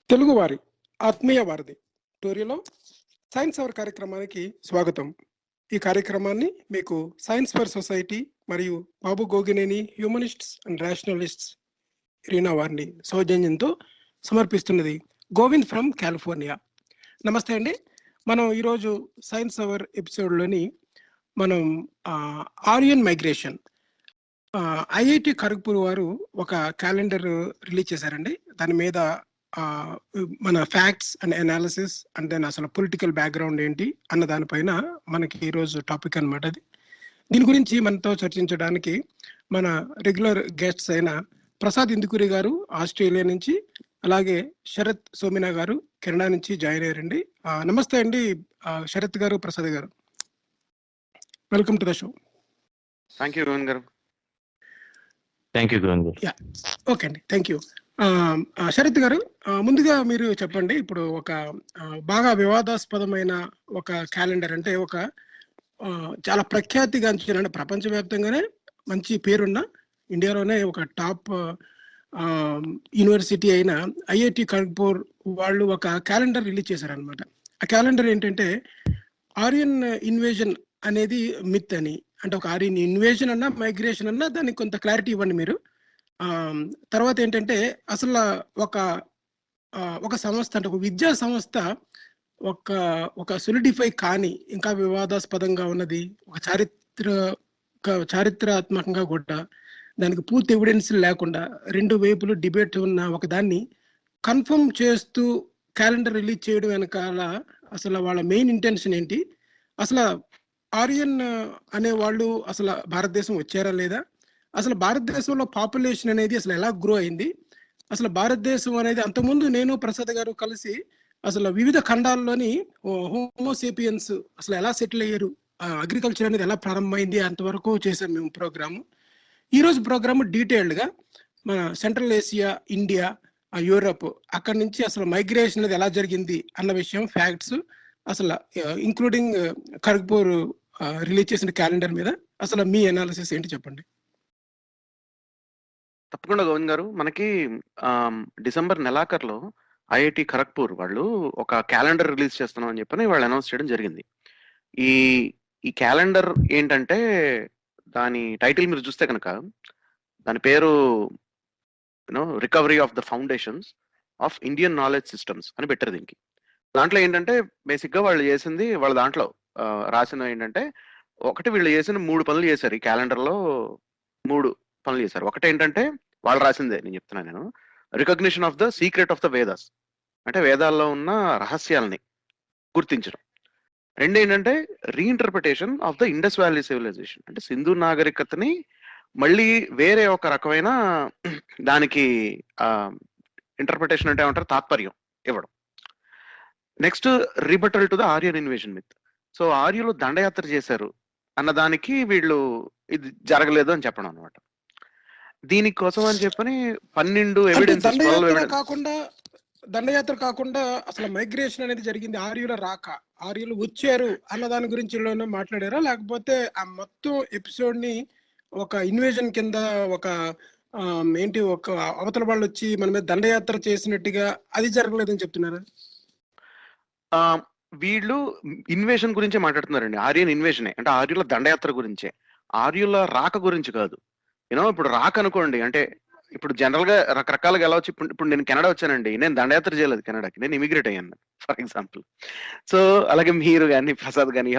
తెలుగువారి ఆత్మీయ వారధి టోరీలో సైన్స్ అవర్ కార్యక్రమానికి స్వాగతం. ఈ కార్యక్రమాన్ని మీకు సైన్స్ ఫర్ సొసైటీ మరియు Babu Gogineni humanists and rationalists ఇరీనా వారిని సౌజన్యంతో సమర్పిస్తున్నది గోవింద్ ఫ్రమ్ కాలిఫోర్నియా. నమస్తే అండి. మనం ఈరోజు సైన్స్ అవర్ ఎపిసోడ్లోని మనం ఆరియన్ మైగ్రేషన్, ఐఐటి ఖరగ్పూర్ వారు ఒక క్యాలెండర్ రిలీజ్ చేశారండి. దాని మీద మన facts and analysis and then అసలు పొలిటికల్ బ్యాక్గ్రౌండ్ ఏంటి అన్న దానిపైన మనకి ఈరోజు టాపిక్ అనమాట. అది దీని గురించి మనతో చర్చించడానికి మన రెగ్యులర్ గెస్ట్స్ అయిన ప్రసాద్ ఇందుకూరి గారు ఆస్ట్రేలియా నుంచి, అలాగే శరత్ సోమినా గారు కెనడా నుంచి జాయిన్ అయ్యారండి. నమస్తే అండి శరత్ గారు, ప్రసాద్ గారు. Welcome to the show. Thank you Govind గారు. ఓకే అండి, థ్యాంక్ యూ. శరత్ గారు, ముందుగా మీరు చెప్పండి. ఇప్పుడు ఒక బాగా వివాదాస్పదమైన ఒక క్యాలెండర్, అంటే ఒక చాలా ప్రఖ్యాతిగాంచిన, అంటే ప్రపంచవ్యాప్తంగానే మంచి పేరున్న, ఇండియాలోనే ఒక టాప్ యూనివర్సిటీ అయిన ఐఐటి ఖరగ్పూర్ వాళ్ళు ఒక క్యాలెండర్ రిలీజ్ చేశారనమాట. ఆ క్యాలెండర్ ఏంటంటే ఆరియన్ ఇన్వేజన్ అనేది మిత్ అని. అంటే ఒక ఆరియన్ ఇన్వేజన్ అన్నా మైగ్రేషన్ అన్నా దానికి కొంత క్లారిటీ ఇవ్వండి మీరు. తర్వాత ఏంటంటే అసలు ఒక సంస్థ, అంటే ఒక విద్యా సంస్థ ఒక సొలిడిఫై కాని, ఇంకా వివాదాస్పదంగా ఉన్నది, ఒక చారిత్రాత్మకంగా కూడా దానికి పూర్తి ఎవిడెన్స్ లేకుండా రెండు వైపులు డిబేట్ ఉన్న ఒక దాన్ని కన్ఫర్మ్ చేస్తూ క్యాలెండర్ రిలీజ్ చేయడం వెనకాల అసలు వాళ్ళ మెయిన్ ఇంటెన్షన్ ఏంటి? అసలు ఆరియన్ అనే వాళ్ళు అసలు భారతదేశం వచ్చారా లేదా? అసలు భారతదేశంలో పాపులేషన్ అనేది అసలు ఎలా గ్రో అయింది? అసలు భారతదేశం అనేది అంతకుముందు నేను ప్రసాద్ గారు కలిసి అసలు వివిధ ఖండాల్లోని హోమోసేపియన్స్ అసలు ఎలా సెటిల్ అయ్యారు, అగ్రికల్చర్ అనేది ఎలా ప్రారంభమైంది, అంతవరకు చేశాం మేము ప్రోగ్రాము. ఈరోజు ప్రోగ్రాము డీటెయిల్డ్గా మన సెంట్రల్ ఏషియా, ఇండియా, యూరప్, అక్కడి నుంచి అసలు మైగ్రేషన్ అనేది ఎలా జరిగింది అన్న విషయం, ఫ్యాక్ట్స్, అసలు ఇంక్లూడింగ్ ఖరగ్పూర్ రిలీజ్ చేసిన క్యాలెండర్ మీద అసలు మీ అనాలిసిస్ ఏంటి చెప్పండి. తప్పకుండా గోవింద్ గారు. మనకి డిసెంబర్ నెలాఖరులో ఐఐటి ఖరగ్పూర్ వాళ్ళు ఒక క్యాలెండర్ రిలీజ్ చేస్తున్నాం అని చెప్పని వాళ్ళు అనౌన్స్ చేయడం జరిగింది. ఈ క్యాలెండర్ ఏంటంటే దాని టైటిల్ మీరు చూస్తే కనుక దాని పేరు recovery of the foundations of Indian knowledge systems అని పెట్టారు దీనికి. దాంట్లో ఏంటంటే బేసిక్గా వాళ్ళు చేసింది, వాళ్ళ దాంట్లో రాసిన ఏంటంటే, ఒకటి వీళ్ళు చేసిన 3 పనులు చేశారు. ఈ క్యాలెండర్లో 3 పనులు చేశారు. ఒకటి ఏంటంటే వాళ్ళు రాసిందే నేను చెప్తున్నాను నేను, recognition of the secret of the Vedas, అంటే వేదాల్లో ఉన్న రహస్యాలని గుర్తించడం. రెండు ఏంటంటే reinterpretation of the Indus valley civilization, అంటే సింధు నాగరికతని మళ్ళీ వేరే ఒక రకమైన దానికి ఇంటర్ప్రిటేషన్ అంటే ఏమంటారు, తాత్పర్యం ఇవ్వడం. Next rebuttal to the Aryan invasion myth. So ఆర్యులు దండయాత్ర చేశారు అన్నదానికి వీళ్ళు ఇది జరగలేదు అని చెప్పడం అనమాట. దీనికోసం అని చెప్పని 12 ఎవిడెన్సెస్ దండయాత్ర కాకుండా అసలు మైగ్రేషన్ అనేది జరిగింది, ఆర్యుల రాక, ఆర్యులు వచ్చారు అన్న దాని గురించి మాట్లాడారా, లేకపోతే ఆ మొత్తం ఎపిసోడ్ ని ఒక ఇన్వేజన్ కింద, ఒక ఏంటి, ఒక అవతల వాళ్ళు వచ్చి మన మీద దండయాత్ర చేసినట్టుగా అది జరగలేదని చెప్తున్నారా? వీళ్ళు ఇన్వేషన్ గురించే మాట్లాడుతున్నారండి. ఆర్యన్ ఇన్వేషనే, అంటే ఆర్యుల దండయాత్ర గురించే, ఆర్యుల రాక గురించి కాదు. ఇప్పుడు రాక అనుకోండి, అంటే ఇప్పుడు జనరల్ గా రకరకాలుగా ఎలా వచ్చి, ఇప్పుడు నేను కెనడా వచ్చానండి, నేను దండయాత్ర చేయలేదు కెనడాకి, నేను ఇమిగ్రేట్ అయ్యాను ఫర్ ఎగ్జాంపుల్. సో అలాగే మీరు కానీ, ప్రసాద్ కానీ,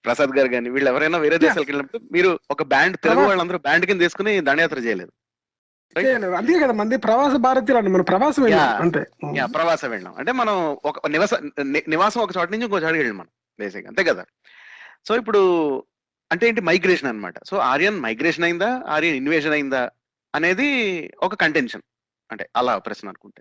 ప్రసాద్ గారు కానీ, వీళ్ళు ఎవరైనా వేరే దేశాలకు వెళ్ళినప్పుడు మీరు ఒక బ్యాండ్, తెలుగు వాళ్ళందరూ బ్యాండ్ కింద తీసుకుని దండయాత్ర చేయలేదు. అందుకే కదా మంది ప్రవాస భారతీయులు, మన ప్రవాసం వెళ్ళాం అంటే మనం ఒక నివాసం ఒక చోట నుంచి ఇంకో చోటకి వెళ్ళాం మనం బేసిక్, అంతే కదా. సో ఇప్పుడు అంటే ఏంటి, మైగ్రేషన్ అనమాట. సో ఆర్యన్ మైగ్రేషన్ అయిందా, ఆర్యన్ ఇన్వేషన్ అయిందా అనేది ఒక కంటెన్షన్, అంటే అలా ప్రశ్న అనుకుంటే.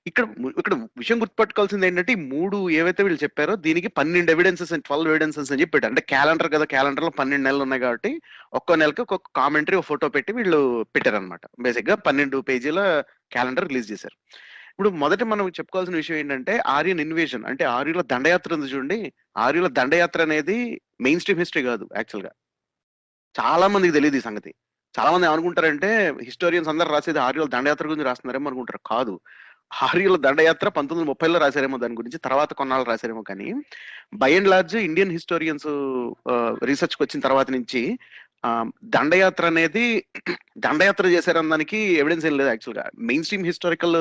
ఇక్కడ విషయం గుర్తుపట్టుకోవాల్సింది ఏంటంటే, ఈ 3 ఏవైతే వీళ్ళు చెప్పారో దీనికి 12 ఎవిడెన్సెస్ అండ్ 12 ఎవిడెన్సెస్ అని చెప్పి పెట్టారు. అంటే క్యాలెండర్ కదా, క్యాలెండర్ లో 12 నెలలు ఉన్నాయి కాబట్టి ఒక్కో నెలకి ఒక కామెంటరీ, ఒక ఫోటో పెట్టి వీళ్ళు పెట్టారనమాట. బేసిక్ గా 12 పేజీల క్యాలెండర్ రిలీజ్ చేశారు. ఇప్పుడు మొదట మనం చెప్పుకోవాల్సిన విషయం ఏంటంటే, ఆర్యన్ ఇన్వేషన్ అంటే ఆర్యుల దండయాత్ర ఉంది చూడండి. ఆర్యుల దండయాత్ర అనేది మెయిన్ స్ట్రీమ్ హిస్టరీ కాదు యాక్చువల్ గా. చాలా మందికి తెలియదు ఈ సంగతి. చాలా మంది ఏమనుకుంటారంటే, హిస్టోరియన్స్ అందరూ రాసేది ఆర్యుల దండయాత్ర గురించి రాస్తున్నారేమో అనుకుంటారు. కాదు, ఆర్యుల దండయాత్ర 1930లో రాశారేమో దాని గురించి, తర్వాత కొన్నాళ్ళు రాశారేమో, కానీ by and large Indian historians research కి వచ్చిన తర్వాత నుంచి దండయాత్ర అనేది దండయాత్ర చేశారనడానికి ఎవిడెన్స్ ఏం లేదు యాక్చువల్ గా. మెయిన్ స్ట్రీమ్ హిస్టారికల్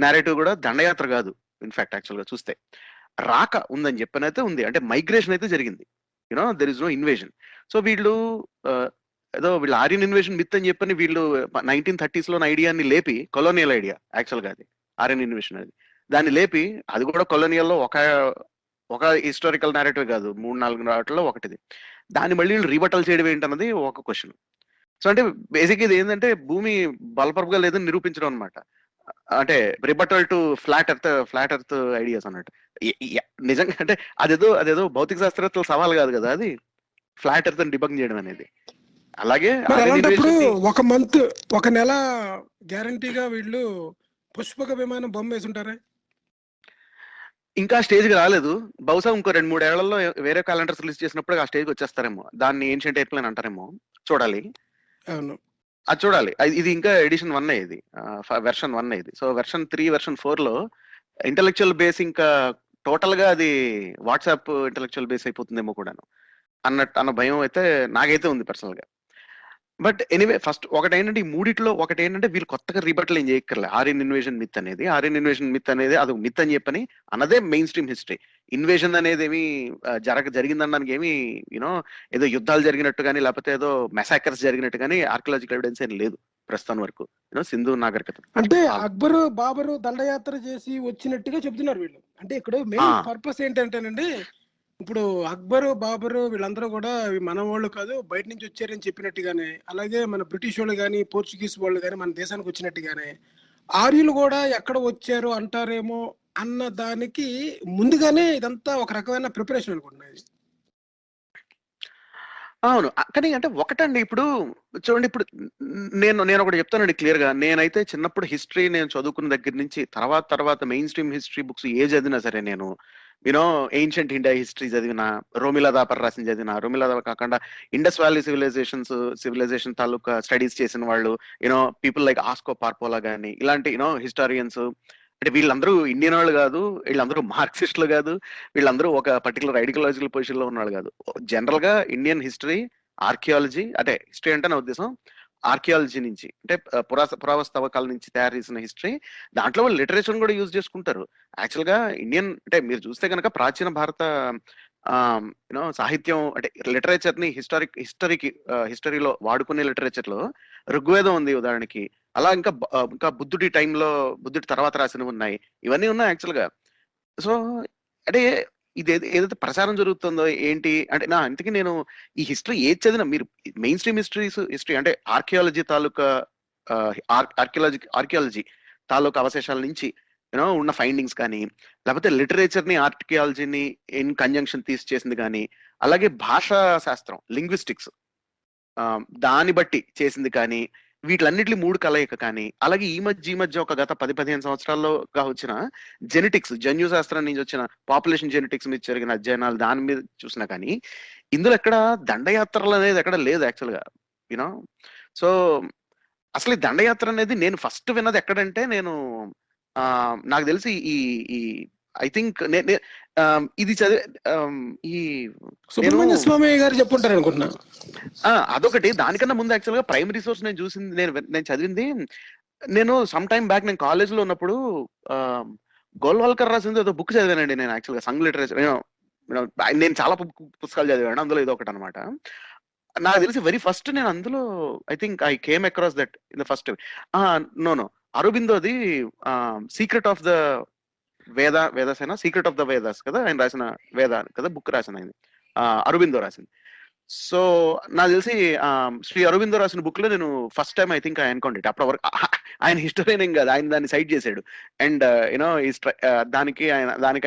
నేరేటివ్ కూడా దండయాత్ర కాదు. ఇన్ఫాక్ట్ యాక్చువల్ గా చూస్తే రాక ఉందని చెప్పనైతే ఉంది, అంటే మైగ్రేషన్ అయితే జరిగింది. You know there is no invasion. So వీళ్ళు ఏదో వీళ్ళు ఆర్యన్ ఇన్వేషన్ మిత్ అని చెప్పని వీళ్ళు 1930s లో ఐడియాని లేపి, కొలోనియల్ ఐడియా యాక్చువల్ గా అది ఆర్యన్ ఇన్వేషన్ అది, దాన్ని లేపి అది కూడా కొలోనియల్లో ఒక హిస్టారికల్ నేరేటివ్ కాదు, 3-4 వాటిలో ఒకటిది. దాన్ని మళ్ళీ రిబటల్ చేయడం ఏంటన్నది ఒక క్వశ్చన్. సో అంటే బేసిక్ ఇది ఏంటంటే భూమి బలపరుపుగా లేదని నిరూపించడం అనమాట. అంటే rebuttal to flat earth ideas అన్నట్టు. నిజంగా అంటే అదేదో భౌతిక శాస్త్రవేత్తల సవాల్ కాదు కదా అది, ఫ్లాట్ ఎర్త్ డిబంక్ చేయడం అనేది. అలాగే అలాంటప్పుడు ఒక నెల గ్యారంటీగా వీళ్ళు పుష్పక విమానం బొమ్మ వేసి ఉంటారా? ఇంకా స్టేజ్కి రాలేదు. బహుశా ఇంకో 2-3 ఏళ్లలో వేరే క్యాలెండర్స్ రిలీజ్ చేసినప్పుడు ఆ స్టేజ్కి వచ్చేస్తారేమో. దాన్ని ఏన్షియంట్ ఎయిర్ప్లేన్ అంటారేమో, చూడాలి. అవును, అది చూడాలి. ఇది ఇంకా ఎడిషన్ 1 ఇది, వెర్షన్ 1 ఇది. సో వెర్షన్ 3, వెర్షన్ 4లో ఇంటెలెక్చువల్ బేస్ ఇంకా టోటల్ గా అది వాట్సాప్ ఇంటెలెక్చువల్ బేస్ అయిపోతుందేమో కూడాను అన్న భయం అయితే నాకైతే ఉంది పర్సనల్ గా. బట్ ఎనీవే ఫస్ట్ ఒకటేంటంటే, ఈ మూడిట్లో ఒకటేంటంటే వీళ్ళు కొత్తగా రిబట్టలు ఏం చేయక్కర్లే. ఆర్యన్ ఇన్వేషన్ మిత్ అనేది అది మిత్ అని చెప్పని అన్నదే మెయిన్ స్ట్రీమ్ హిస్టరీ. ఇన్వేషన్ అనేది ఏమి జరిగిందనడానికి ఏమి యూనో ఏదో యుద్ధాలు జరిగినట్టు కానీ లేకపోతే ఏదో మెసాకర్స్ జరిగినట్టు కానీ ఆర్కియాలజికల్ ఎవిడెన్స్ ఏం లేదు ప్రస్తుతం వరకు. సింధు నాగరికత అంటే అక్బరు బాబరు దండయాత్ర చేసి వచ్చినట్టుగా చెప్తున్నారు వీళ్ళు. అంటే ఇక్కడ మెయిన్ పర్పస్ ఏంటంటేనండి, ఇప్పుడు అక్బరు బాబరు వీళ్ళందరూ కూడా మన వాళ్ళు కాదు, బయట నుంచి వచ్చారని చెప్పినట్టుగానే, అలాగే మన బ్రిటిష్ వాళ్ళు కానీ పోర్చుగీస్ వాళ్ళు కానీ మన దేశానికి వచ్చినట్టుగానే ఆర్యులు కూడా ఎక్కడ వచ్చారు అంటారేమో అన్న దానికి ముందుగానే ఇదంతా ఒక రకమైన ప్రిపరేషన్ అనుకుంటున్నాయి. అవును. కానీ అంటే ఒకటండి, ఇప్పుడు చూడండి, ఇప్పుడు నేను ఒకటి చెప్తానండి క్లియర్ గా. నేనైతే చిన్నప్పుడు హిస్టరీ నేను చదువుకున్న దగ్గర నుంచి తర్వాత మెయిన్ స్ట్రీమ్ హిస్టరీ బుక్స్ ఏ చదివినా సరే, నేను ఏన్షియంట్ ఇండియా హిస్టరీ చదివిన, రోమిలా దాపర్ రాసిన చదివిన, రోమిలా దాపర్ కాకుండా ఇండస్ వ్యాలీ సివిలైజేషన్ తాలూకా స్టడీస్ చేసిన వాళ్ళు, పీపుల్ లైక్ ఆస్కో పార్పోలా కానీ ఇలాంటి హిస్టారియన్స్, అంటే వీళ్ళందరూ ఇండియన్ వాళ్ళు కాదు, వీళ్ళందరూ మార్క్సిస్టులు కాదు, వీళ్ళందరూ ఒక పర్టికులర్ ఐడియాలజికల్ పొజిషన్ లో ఉన్నవాళ్ళు కాదు. జనరల్ గా ఇండియన్ హిస్టరీ, ఆర్కియాలజీ, అంటే హిస్టరీ అంటే నా ఉద్దేశం ఆర్కియాలజీ నుంచి, అంటే పురావస్తవకాల నుంచి తయారు చేసిన హిస్టరీ. దాంట్లో వాళ్ళు లిటరేచర్ కూడా యూజ్ చేసుకుంటారు. యాక్చువల్ గా ఇండియన్, అంటే మీరు చూస్తే కనుక ప్రాచీన భారత సాహిత్యం, అంటే లిటరేచర్ ని హిస్టరీలో వాడుకునే లిటరేచర్ లో ఋగ్వేదం ఉంది ఉదాహరణకి. అలా ఇంకా బుద్ధుడి తర్వాత రాసినవి ఉన్నాయి, ఇవన్నీ ఉన్నాయి యాక్చువల్ గా. సో అంటే ఇది ఏదైతే ప్రచారం జరుగుతుందో ఏంటి అంటే, ఇంతకీ నేను ఈ హిస్టరీ ఏది చదివినా, మీరు మెయిన్ స్ట్రీమ్ హిస్టరీ అంటే ఆర్కియాలజీ తాలూకా అవశేషాల నుంచి ఉన్న ఫైండింగ్స్ కానీ, లేకపోతే లిటరేచర్ ని ఆర్కియాలజీని ఇన్ కంజంక్షన్ చేసింది కానీ, అలాగే భాషా శాస్త్రం లింగ్విస్టిక్స్ దాన్ని బట్టి చేసింది కానీ, వీటిలన్నిటి 3 కలయిక కానీ, అలాగే ఈ మధ్య ఒక గత 10-15 సంవత్సరాల్లోగా వచ్చిన జెనెటిక్స్, జన్యు శాస్త్రం నుంచి వచ్చిన పాపులేషన్ జెనెటిక్స్ మీద జరిగిన అధ్యయనాలు దాని మీద చూసినా కానీ, ఇందులో ఎక్కడ దండయాత్రలు అనేది ఎక్కడ లేదు యాక్చువల్ గా. సో అసలు ఈ దండయాత్ర అనేది నేను ఫస్ట్ విన్నది ఎక్కడంటే, నేను నాకు తెలిసి ఈ ఐ థింక్ ఇది చదివే ఈ సుబ్రహ్మణ్య స్వామి గారు చెప్పుంటారు అనుకుంటున్నా. అదొకటి. దానికన్నా ముందు యాక్చువల్ గా ప్రైమరీ సోర్స్ నేను చూసింది, నేను చదివింది, నేను సమ్ టైమ్ బ్యాక్ నేను కాలేజ్ లో ఉన్నప్పుడు గోల్వాల్కర్ రాసింది ఏదో బుక్ చదివానండి నేను యాక్చువల్ గా, సంఘ్ లిటరేచర్. నేను చాలా పుస్తకాలు చదివాను, అందులో ఇది ఒకటి అనమాట. నాకు తెలిసి వెరీ ఫస్ట్ నేను అందులో I think I came across that in the first no అరబిందోది సీక్రెట్ ఆఫ్ ద వేదాస్ అయినా సీక్రెట్ ఆఫ్ ద వేదాస్ కదా ఆయన రాసిన, వేద కదా బుక్ రాసిన ఆయన, అరబిందో రాసింది. సో నాకు తెలిసి శ్రీ అరబిందో రాసిన బుక్ లో నేను first time I think I encountered. అప్పటి వరకు ఆయన హిస్టోరియన్ ఏం కాదు, ఆయన దాన్ని సైట్ చేశాడు. అండ్ దానికి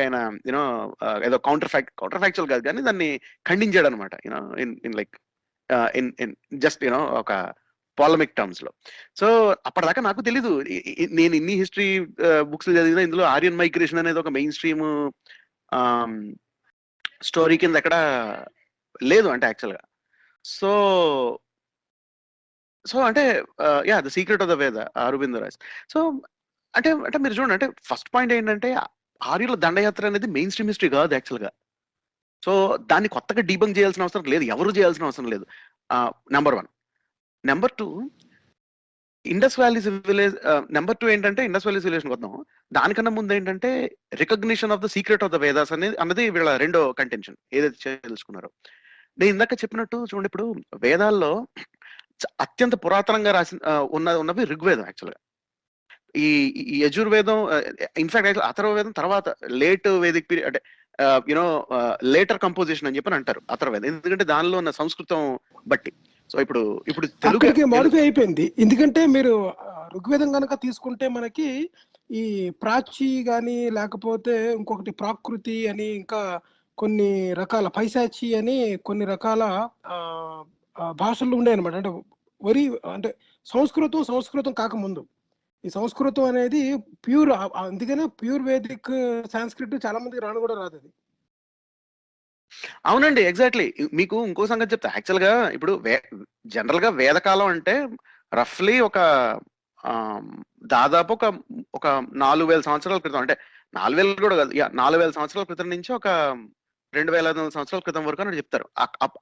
ఆయన ఏదో కౌంటర్ ఫ్యాక్చువల్ కాదు కానీ దాన్ని ఖండించాడు అనమాట, ఇన్ లైక్ ఇన్ జస్ట్ ఒక పాలమిక్ టర్మ్స్ లో. సో అప్పటిదాకా నాకు తెలీదు, నేను ఇన్ని హిస్టరీ బుక్స్ చదివినా ఇందులో ఆర్యన్ మైగ్రేషన్ అనేది ఒక మెయిన్ స్ట్రీమ్ స్టోరీ కింద ఎక్కడ లేదు అంటే యాక్చువల్ గా. సో అంటే ద సీక్రెట్ ఆఫ్ ద వేద అరబిందో రాజ్. సో అంటే అంటే మీరు చూడండి, అంటే ఫస్ట్ పాయింట్ ఏంటంటే ఆర్యుల దండయాత్ర అనేది మెయిన్ స్ట్రీమ్ హిస్టరీ కాదు యాక్చువల్గా. సో దాన్ని కొత్తగా డీబంక్ చేయాల్సిన అవసరం లేదు, ఎవరు చేయాల్సిన అవసరం లేదు. Number 1. Number 2, Indus valley village. Number 2 ఏంటంటే ఇండస్ వ్యాలీ సివిలైజేషన్ వద్దాం. దానికన్నా ముందు ఏంటంటే recognition of the secret of the Vedas అనేది అన్నది వీళ్ళ రెండో కంటెన్షన్ ఏదైతే తెలుసుకున్నారో. నేను ఇందాక చెప్పినట్టు చూడండి, ఇప్పుడు వేదాల్లో అత్యంత పురాతనంగా రాసిన ఉన్నవి ఋగ్వేదం యాక్చువల్గా. ఈ ఈ యజుర్వేదం, ఇన్ఫాక్ట్ అథర్వవేదం తర్వాత లేట్ వేదిక్ పీరియడ్, అంటే యునో లేటర్ కంపోజిషన్ అని చెప్పని అంటారు అథర్వవేదం, ఎందుకంటే దానిలో ఉన్న సంస్కృతం బట్టి. సో ఇప్పుడు ఇప్పుడు అక్కడికి మాడిఫై అయిపోయింది. ఎందుకంటే మీరు ఋగ్వేదం కనుక తీసుకుంటే మనకి ఈ ప్రాచి గాని లేకపోతే ఇంకొకటి ప్రాకృతి అని ఇంకా కొన్ని రకాల పైశాచి అని కొన్ని రకాల భాషలు ఉండే అనమాట. అంటే అంటే సంస్కృతం కాకముందు ఈ సంస్కృతం అనేది ప్యూర్, అందుకనే ప్యూర్ వేదిక్ సాంస్క్రిట్ చాలా మందికి రాను కూడా రాదు అది. అవునండి, ఎగ్జాక్ట్లీ. మీకు ఇంకో సంగతి చెప్తా. యాక్చువల్ గా ఇప్పుడు జనరల్ గా వేదకాలం అంటే రఫ్లీ ఒక దాదాపు ఒక 4000 సంవత్సరాల క్రితం, అంటే 4000 కూడా కాదు, 4000 సంవత్సరాల క్రితం నుంచి ఒక 2500 సంవత్సరాల క్రితం వరకు అని చెప్తారు.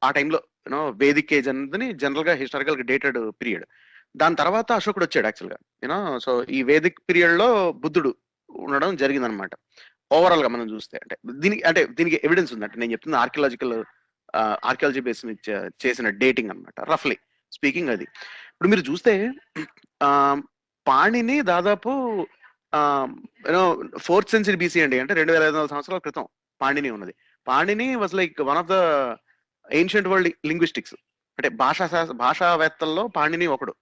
ఆ టైంలో యూనో వేదిక్ ఏజ్ అనేది జనరల్ గా హిస్టారికల్ డేటెడ్ పీరియడ్. దాని తర్వాత అశోకుడు వచ్చాడు యాక్చువల్ గా, యూనో. సో ఈ వేదిక్ పీరియడ్ లో బుద్ధుడు ఉండడం జరిగింది అనమాట. ఓవరాల్ గా మనం చూస్తే దీనికి ఎవిడెన్స్ ఉంది. అంటే నేను చెప్తున్న ఆర్కియాలజీ బేస్ మీద చేసిన డేటింగ్ అనమాట, రఫ్లీ స్పీకింగ్ అది. ఇప్పుడు మీరు చూస్తే పాణిని దాదాపు యూనో 4th century BC అండి, అంటే 2500 సంవత్సరాల క్రితం పాణిని ఉన్నది. Panini was like one of the ancient world linguistics, అంటే భాషావేత్తల్లో పాణిని ఒకడు.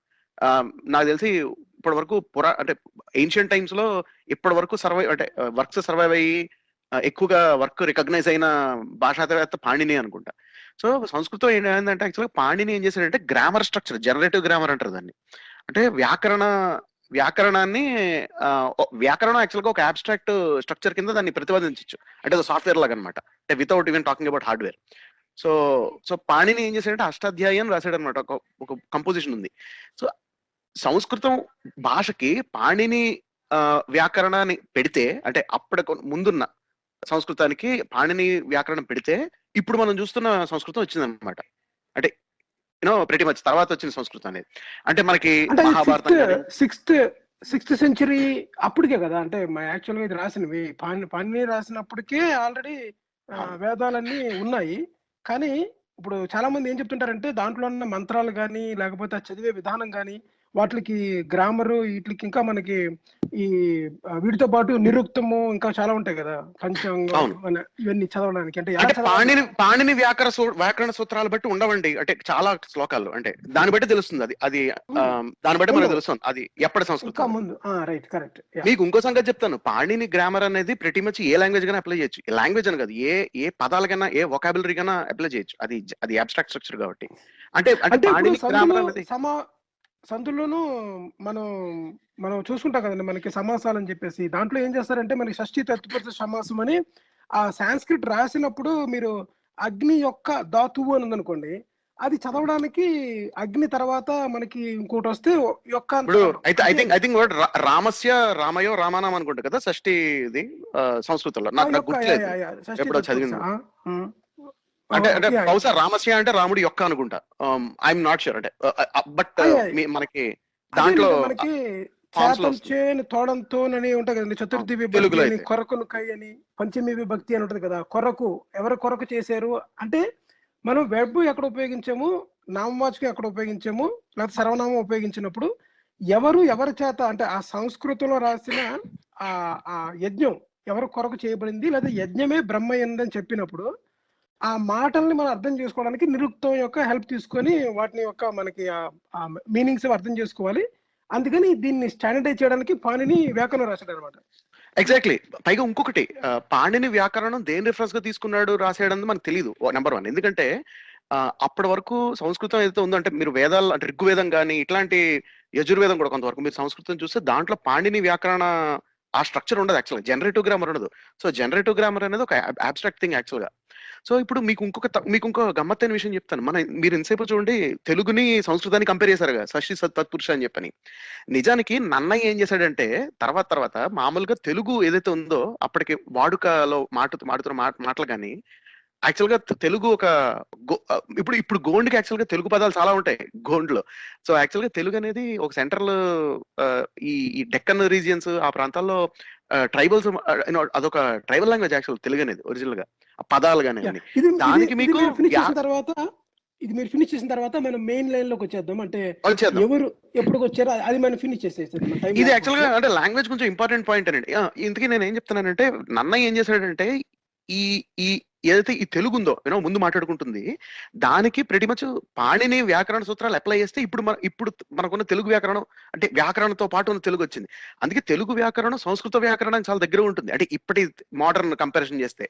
నాకు తెలిసి ఇప్పటి వరకు అంటే ఏన్షియంట్ టైమ్స్ లో ఇప్పటి వరకు వర్క్స్ సర్వైవ్ అయ్యి ఎక్కువగా వర్క్ రికగ్నైజ్ అయిన భాషావేత్త పాణిని అనుకుంటా. సో సంస్కృతం ఏంటంటే యాక్చువల్గా పాణిని ఏం చేశాడంటే గ్రామర్ స్ట్రక్చర్, జనరేటివ్ గ్రామర్ అంటారు దాన్ని. అంటే వ్యాకరణాన్ని వ్యాకరణం యాక్చువల్గా ఒక అబ్స్ట్రాక్ట్ స్ట్రక్చర్ కింద దాన్ని ప్రతిపాదించవచ్చు, అంటే సాఫ్ట్వేర్ లాగా అనమాట, అంటే without even talking about hardware. So Panini ఏం చేశాడంటే అష్టాధ్యాయం రాశాడు అనమాట, ఒక కంపోజిషన్ ఉంది. సో సంస్కృతం భాషకి పాణిని వ్యాకరణాన్ని పెడితే, అంటే అప్పటి ముందున్న సంస్కృతానికి పాణిని వ్యాకరణం పెడితే ఇప్పుడు మనం చూస్తున్న సంస్కృతం వచ్చింది అనమాట. అంటే యూనో ప్రెటీ మచ్ తర్వాత వచ్చిన సంస్కృతం అనేది. అంటే మనకి మహాభారతం 6th century అప్పటికే కదా, అంటే యాక్చువల్గా ఇది రాసినవి పాణిని రాసినప్పటికే ఆల్రెడీ వేదాలన్నీ ఉన్నాయి. కానీ ఇప్పుడు చాలా మంది ఏం చెప్తుంటారంటే దాంట్లో ఉన్న మంత్రాలు కానీ లేకపోతే చదివే విధానం కానీ వాటికి గ్రామరు వీటికి ఇంకా మనకి ఈ వీటితో పాటు నిరుక్తము ఇంకా చాలా ఉంటాయి కదా, పంచాంగం ఇవన్నీ చదవడానికి. అంటే పాణిని వ్యాకరణ సూత్రాలు బట్టి ఉండవండి, అంటే చాలా శ్లోకాలు, అంటే దాన్ని బట్టి తెలుస్తుంది అది దాన్ని బట్టి మనకు తెలుస్తుంది అది ఎప్పటి సంస్కృతం ముందు. Right, correct. మీకు ఇంకో సంగతి చెప్తాను. పాణిని గ్రామర్ అనేది ప్రతి మచ్ ఏ లాంగ్వేజ్ కైనా అప్లై చేయొచ్చు. ఏ లాంగ్వేజ్ అని కాదు, ఏ పదాలకైనా ఏ వొకాబులరీ కైనా అప్లై చేయొచ్చు. అది అబ్స్ట్రాక్ట్ స్ట్రక్చర్ కాబట్టి. అంటే పాణిని గ్రామర్ అనేది సందులోనూ మనం చూసుకుంటాం కదండి, మనకి సమాసాలు అని చెప్పేసి దాంట్లో ఏం చేస్తారంటే మనకి షష్ఠీ తత్పురుష సమాసం అని ఆ సాంస్క్రిట్ రాసినప్పుడు మీరు అగ్ని యొక్క ధాతువు అని ఉందనుకోండి, అది చదవడానికి అగ్ని తర్వాత మనకి ఇంకోటి వస్తే యొక్క రామస్య రామయో రామానాం అనుకుంటా కదా షష్ఠీ ఇది సంస్కృతంలో. ఎప్పుడో చదివింది. అంటే బహుశా రామస్య అంటే రాముడి యొక్క అనుకుంటా, ఐఎమ్ నాట్ షూర్. అంటే బట్ మనకి దాంట్లో మనకి తోడంతో అని ఉంటాయి కదండి, చతుర్థి విభక్తి అని, కొరకును కై అని, పంచమి విభక్తి అని ఉంటది కదా. కొరకు ఎవరు కొరకు చేశారు అంటే మనం వెబ్ ఎక్కడ ఉపయోగించాము, నామవాచకం ఎక్కడ ఉపయోగించాము, లేకపోతే సర్వనామం ఉపయోగించినప్పుడు ఎవరి చేత, అంటే ఆ సంస్కృతంలో రాసిన ఆ యజ్ఞం ఎవరు కొరకు చేయబడింది లేదా యజ్ఞమే బ్రహ్మ అని చెప్పినప్పుడు ఆ మాటల్ని మనం అర్థం చేసుకోవడానికి నిరుక్తం యొక్క హెల్ప్ తీసుకొని వాటిని యొక్క మనకి ఆ మీనింగ్స్ అర్థం చేసుకోవాలి. అందుకని దీన్ని స్టాండర్డైజ్ చేయడానికి పాణిని వ్యాకరణం రాశాడు అనమాట. ఎగ్జాక్ట్లీ. పైగా ఇంకొకటి, పాణిని వ్యాకరణం దేని రిఫరెన్స్ గా తీసుకున్నాడు రాసేయడం మనకు తెలియదు, నెంబర్ 1. ఎందుకంటే అప్పటి వరకు సంస్కృతం ఏదైతే ఉందో, అంటే మీరు వేదాలు, అంటే ఋగ్వేదం కానీ ఇట్లాంటి యజుర్వేదం కూడా కొంతవరకు మీరు సంస్కృతం చూస్తే దాంట్లో పాణిని వ్యాకరణ ఆ స్ట్రక్చర్ ఉండదు యాక్చువల్గా, జనరేటివ్ గ్రామర్ ఉండదు. సో జనరేటివ్ గ్రామర్ అనేది ఒక అబ్స్ట్రాక్ట్ థింగ్ యాక్చువల్గా. సో ఇప్పుడు మీకు ఇంకో గమ్మత్తైన విషయం చెప్తాను. మీరు ఇంతసేపు చూడండి తెలుగుని సంస్కృతాన్ని కంపేర్ చేశారుగా, షష్ఠి సత్ తత్పురుష అని చెప్పని. నిజానికి నన్నయ్య ఏం చేశాడంటే తర్వాత మామూలుగా తెలుగు ఏదైతే ఉందో అప్పటికి వాడుకలో మాట్లాడుతున్న మాటలు కానీ యాక్చువల్ గా తెలుగు ఒక ఇప్పుడు గోండ్కి యాక్చువల్ గా తెలుగు పదాలు చాలా ఉంటాయి గోండ్లో. సో యాక్చువల్ గా తెలుగు అనేది ఒక సెంట్రల్ ఈ డెక్కన్ రీజియన్స్ ఆ ప్రాంతాల్లో ట్రైబల్స్ అదొక ట్రైబల్ లాంగ్వేజ్ యాక్చువల్ తెలుగు అనేది ఒరిజినల్ గా పదాలు కానీ అన్ని. దానికి మీకు మీరు ఫినిష్ చేసిన తర్వాత మనం మెయిన్ లైన్ లోకి వచ్చేద్దాం. అంటే ఎవరు ఎప్పుడు వచ్చారో అది మనం ఫినిష్ చేసేస్తాం. ఇది యాక్చువల్ గా అంటే లాంగ్వేజ్ కొంచెం ఇంపార్టెంట్ పాయింట్ అనండి. ఇంతకీ నేను ఏం చెప్తున్నానంటే నన్నయ్య ఏం చేశాడంటే ఈ ఏదైతే ఈ తెలుగు ఉందో ముందు మాట్లాడుకుంటుంది దానికి ప్రతి మచ్ పాణిని వ్యాకరణ సూత్రాలు అప్లై చేస్తే ఇప్పుడు మనకున్న తెలుగు వ్యాకరణం అంటే వ్యాకరణంతో పాటు ఉన్న తెలుగు వచ్చింది. అందుకే తెలుగు వ్యాకరణం సంస్కృత వ్యాకరణం చాలా దగ్గర ఉంటుంది. అంటే ఇప్పటి మోడర్న్ కంపారిజన్ చేస్తే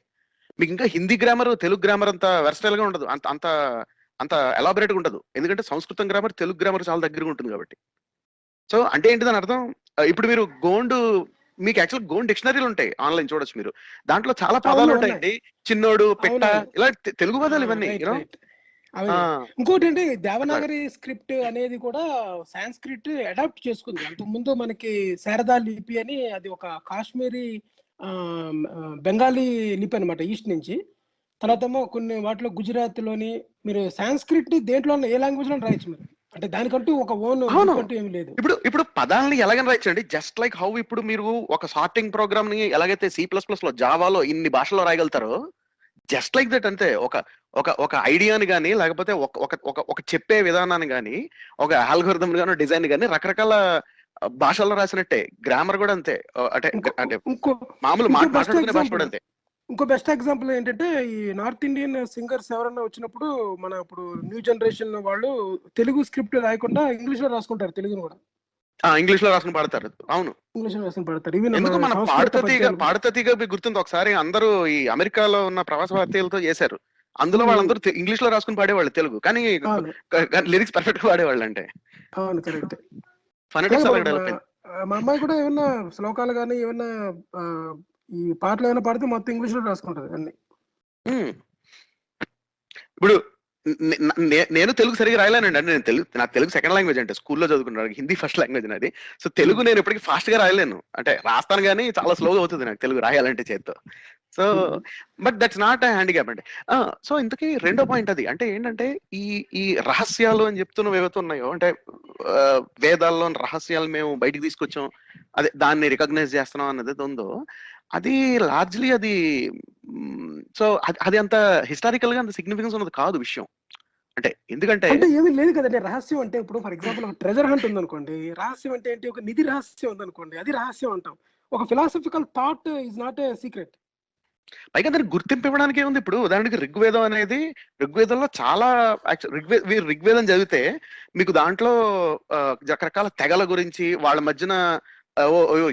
మీకు ఇంకా హిందీ గ్రామర్ తెలుగు గ్రామర్ అంత వెర్స్టైల్ గా ఉండదు, అంత ఎలాబరేట్ గా ఉండదు. ఎందుకంటే సంస్కృతం గ్రామర్ తెలుగు గ్రామర్ చాలా దగ్గరగా ఉంటుంది కాబట్టి. సో అంటే ఏంటి దాని అర్థం, ఇప్పుడు మీరు గోండు మీకు యాక్చువల్ గోండ్ డిక్షనరీలు ఉంటాయి, ఆన్లైన్ చూడొచ్చు మీరు. దాంట్లో చాలా పదాలు ఉంటాయండి, చిన్నోడు పెట్ట ఇలా తెలుగు పదాలు ఇవన్నీ. ఇంకోటి అంటే దేవనాగరి స్క్రిప్ట్ అనేది కూడా సాంస్క్రిట్ అడాప్ట్ చేసుకుంది. అంతకుముందు మనకి శారదా లిపి అని అది ఒక కాశ్మీరీ బెంగాలీ లిపి అనమాట ఈస్ట్ నుంచి. తర్వాత కొన్ని వాటిలో గుజరాత్ లోని మీరు సాంస్క్రిట్ దేంట్లో ఏ లాంగ్వేజ్ లో రాయొచ్చు మీరు. అంటే దానికంటూ ఒక ఓన్ అంటూ ఏమి లేదు. ఇప్పుడు పదాలని ఎలాగని రాయచ్చండి, జస్ట్ లైక్ హౌ ఇప్పుడు మీరు ఒక సార్టింగ్ ప్రోగ్రామ్ ని ఎలాగైతే C++ లో జావాలో ఇన్ని భాషల్లో రాయగలుగుతారో జస్ట్ లైక్ దట్. అంతే ఒక ఐడియాని కానీ లేకపోతే ఒక చెప్పే విధానాన్ని కానీ ఒక ఆల్గోరిథం గానో డిజైన్ కానీ రకరకాల భాషల్లో రాసినట్టే గ్రామర్ కూడా అంతే. అంటే మామూలు మాట్లాడుకునే భాష కూడా అంతే. ఇంకో బెస్ట్ ఎగ్జాంపుల్ ఏంటంటే ఈ నార్త్ ఇండియన్ సింగర్స్ ఎవరైనా వచ్చినప్పుడు మన ఇప్పుడు న్యూ జనరేషన్ వాళ్ళు తెలుగు స్క్రిప్ట్ రాయకుండా ఇంగ్లీష్ లో రాసుకుంటారు, తెలుగుని కూడా ఇంగ్లీష్ లో రాసుకుని పాడతారు. అవును, ఇంగ్లీష్ లో రాసుకుని పాడతారు. ఎందుకు మన పాడతీగా గుర్తుంది ఒకసారి అందరూ ఈ అమెరికాలో ఉన్న ప్రవాస భారతీయులతో చేశారు. అందులో వాళ్ళందరూ ఇంగ్లీష్ లో రాసుకుని పాడేవాళ్ళు తెలుగు, కానీ లిరిక్స్ పర్ఫెక్ట్ గా పాడేవాళ్ళు. అంటే అవును, కరెక్ట్. ఫనెటిక్స్ అలా డెవలప్ అయింది. మా అమ్మాయి కూడా ఏమన్నా శ్లోకాలు కానీ ఏమన్నా ఈ పాటలు ఏమైనా పాడితే మొత్తం ఇంగ్లీష్ లో రాసుకుంటది అన్ని. ఇప్పుడు నేను తెలుగు సరిగా రాయలేనండి. అంటే నాకు తెలుగు సెకండ్ లాంగ్వేజ్, అంటే స్కూల్లో చదువుకున్నాను, హిందీ ఫస్ట్ లాంగ్వేజ్ నాది. సో తెలుగు నేను ఎప్పటికీ ఫాస్ట్ గా రాయలేను, అంటే రాస్తాను కానీ చాలా స్లోగా అవుతుంది నాకు తెలుగు రాయాలంటే చేత్తో. So but that's not handicap అండి. సో ఇంతకీ రెండో పాయింట్ అది అంటే ఏంటంటే ఈ రహస్యాలు అని చెప్తున్నవి ఏవైతే ఉన్నాయో, అంటే వేదాల్లో రహస్యాలు మేము బయటికి తీసుకొచ్చాం, అదే దాన్ని రికగ్నైజ్ చేస్తున్నాం అన్నది ఉందో అది లార్జ్లీ అది. సో అది అంత హిస్టారికల్ గా అంత సిగ్నిఫికెన్స్ ఉన్నది కాదు విషయం. అంటే ఎందుకంటే ఏమీ లేదు కదండి. రహస్యం అంటే ఇప్పుడు ఫర్ ఎగ్జాంపుల్ ఒక ట్రెజర్ హంట్ ఉందనుకోండి, రహస్యం అంటే ఏంటి, ఒక నిధి రహస్యం ఉందనుకోండి, అది రహస్యం అంటాం. ఒక philosophical thought is not a secret. పైగా దానికి గుర్తింపు ఇవ్వడానికి ఉంది. ఇప్పుడు ఉదాహరణకి ఋగ్వేదం అనేది, ఋగ్వేదంలో చాలా ఋగ్వేదం చదివితే మీకు దాంట్లో రకరకాల తెగల గురించి, వాళ్ళ మధ్యన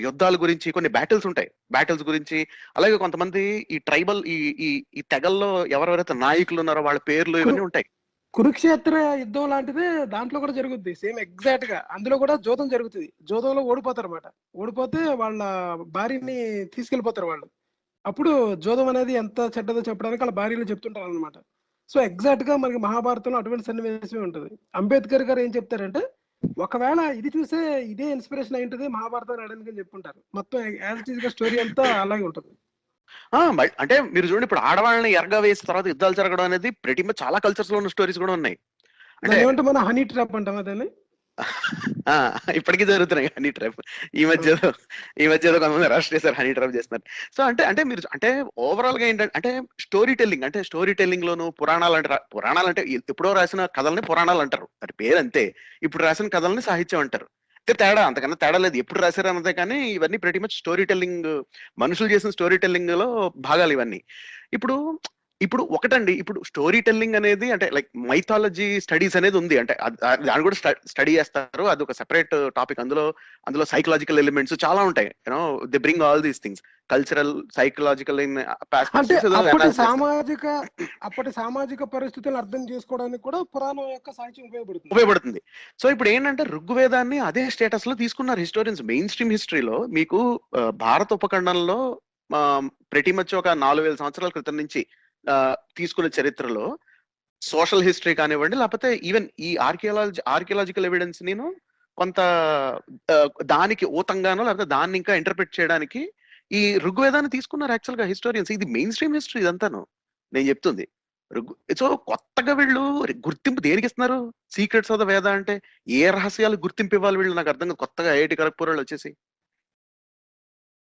యుద్ధాల గురించి, కొన్ని బ్యాటిల్స్ గురించి, అలాగే కొంతమంది ఈ ట్రైబల్ ఈ తెగల్లో ఎవరెవరైతే నాయకులు ఉన్నారో వాళ్ళ పేర్లు ఇవన్నీ ఉంటాయి. కురుక్షేత్ర యుద్ధం లాంటిదే దాంట్లో కూడా జరుగుద్ది, సేమ్ ఎగ్జాక్ట్ గా. అందులో కూడా జోదం జరుగుతుంది, జోదంలో ఓడిపోతారు అన్నమాట. ఓడిపోతే వాళ్ళ భార్యని తీసుకెళ్లిపోతారు వాళ్ళు. అప్పుడు జోదం అనేది ఎంత చెడ్డదో చెప్పడానికి వాళ్ళ భార్యలు చెప్తుంటారు అనమాట. సో ఎగ్జాక్ట్ గా మనకి మహాభారతంలో అటువంటి సన్నివేశమే ఉంటుంది. అంబేద్కర్ గారు ఏం చెప్తారంటే, ఒకవేళ ఇది చూసే ఇదే ఇన్స్పిరేషన్ అయి ఉంటుంది మహాభారతం రాయడానికి అని చెప్పుంటారు. మొత్తం యాజ్ ఇట్ ఈజ్ గా స్టోరీ అంతా అలాగే ఉంటుంది. అంటే మీరు చూడండి, ఇప్పుడు ఆడవాళ్ళని ఎరగా వేసిన తర్వాత యుద్ధాలు జరగడం అనేది ప్రతి మచ్ చాలా కల్చర్స్ లో ఉన్న స్టోరీస్ కూడా ఉన్నాయి. అంటే ఏమంటే మన హనీ ట్రాప్ అంటాం అదని. ఇప్పటికీ జరుగుతున్నాయి హనీ ట్రాప్. ఈ మధ్య కొంతమంది అరెస్ట్ చేశారు, హనీ ట్రాప్ చేస్తున్నారు. సో అంటే మీరు అంటే ఓవరాల్ గా ఏంటంటే, అంటే స్టోరీ టెల్లింగ్ లోను పురాణాలు అంటే ఎప్పుడో రాసిన కథల్ని పురాణాలు అంటారు, అది పేరు అంతే. ఇప్పుడు రాసిన కథల్ని సాహిత్యం అంటారు. తేడా అంతకన్నా తేడా లేదు, ఎప్పుడు రాశారు అన్నదే. కానీ ఇవన్నీ ప్రతి మచ్ స్టోరీ టెల్లింగ్, మనుషులు చేసిన స్టోరీ టెల్లింగ్ లో భాగాలు ఇవన్నీ. ఇప్పుడు ఒకటండి, ఇప్పుడు స్టోరీ టెల్లింగ్ అనేది అంటే లైక్ మైథాలజీ స్టడీస్ అనేది ఉంది, అంటే దాన్ని కూడా స్టడీ చేస్తారు, అది ఒక సెపరేట్ టాపిక్. అందులో సైకలాజికల్ ఎలిమెంట్స్ చాలా ఉంటాయి. They bring all these things, cultural, psychological అప్పటి సామాజిక పరిస్థితులు అర్థం చేసుకోవడానికి కూడా పురాణం యొక్క సాహిత్యం ఉపయోగపడుతుంది. సో ఇప్పుడు ఏంటంటే ఋగ్వేదాన్ని అదే స్టేటస్ లో తీసుకున్నారు హిస్టోరియన్స్. మెయిన్ స్ట్రీమ్ హిస్టరీలో మీకు భారత ఉపఖండంలో ప్రతి మచ్ ఒక 4000 సంవత్సరాల క్రితం నుంచి తీసుకున్న చరిత్రలో సోషల్ హిస్టరీ కానివ్వండి, లేకపోతే ఈవెన్ ఈ ఆర్కియాలజికల్ ఎవిడెన్స్ నేను కొంత దానికి ఊతంగానో లేకపోతే దాన్ని ఇంకా ఇంటర్ప్రిట్ చేయడానికి ఈ ఋగ్వేదాన్ని తీసుకున్నారు యాక్చువల్ గా హిస్టోరియన్స్. ఇది మెయిన్ స్ట్రీమ్ హిస్టరీ ఇదంతాను నేను చెప్తుంది. సో కొత్తగా వీళ్ళు గుర్తింపు దేనికి ఇస్తున్నారు? సీక్రెట్స్ ఆఫ్ ద వేద అంటే ఏ రహస్యాలు గుర్తింపు ఇవ్వాలి వీళ్ళు? నాకు అర్థం కాదు. కొత్తగా ఐఐటి ఖరగ్పూర్ వాళ్ళు వచ్చేసి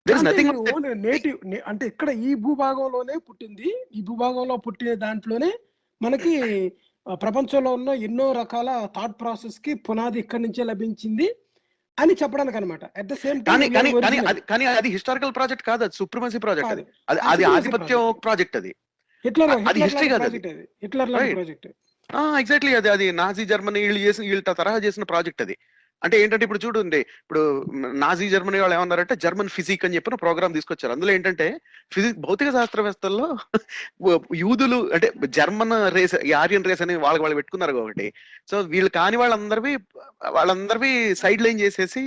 అంటే ఇది ఓన్లీ నేటివ్ అంటే ఇక్కడ ఈ భూభాగంలోనే పుట్టింది. ఈ భూభాగంలో పుట్టిన దాంట్లోనే మనకి ప్రపంచంలో ఉన్న ఎన్నో రకాల థాట్ ప్రాసెస్ కి పునాది ఇక్కడి నుంచే లభించింది అని చెప్పడానికి అనమాట. అట్ ద సేమ్ టైం కానీ అది హిస్టారికల్ ప్రాజెక్ట్ కాదు, అది సుప్రమసీ ప్రాజెక్ట్. అది ఆధిపత్యం ప్రాజెక్ట్. అది అది హిస్టరీ కాదు, హిట్లర్ ప్రాజెక్ట్. ఎగ్జాక్ట్లీ అది నాజీ జర్మనీ వీళ్ళ తరహా చేసిన ప్రాజెక్ట్ అది. అంటే ఏంటంటే ఇప్పుడు చూడండి, ఇప్పుడు నాజీ జర్మనీ వాళ్ళు ఏమన్నారంటే జర్మన్ ఫిజిక్ అని చెప్పిన ప్రోగ్రామ్ తీసుకొచ్చారు. అందులో ఏంటంటే భౌతిక శాస్త్రవేత్తల్లో యూదులు అంటే జర్మన్ రేస్, ఆర్యన్ రేస్ అని వాళ్ళు పెట్టుకున్నారు ఒకటి. సో వీళ్ళు కాని వాళ్ళందరివి సైడ్ లైన్ చేసేసి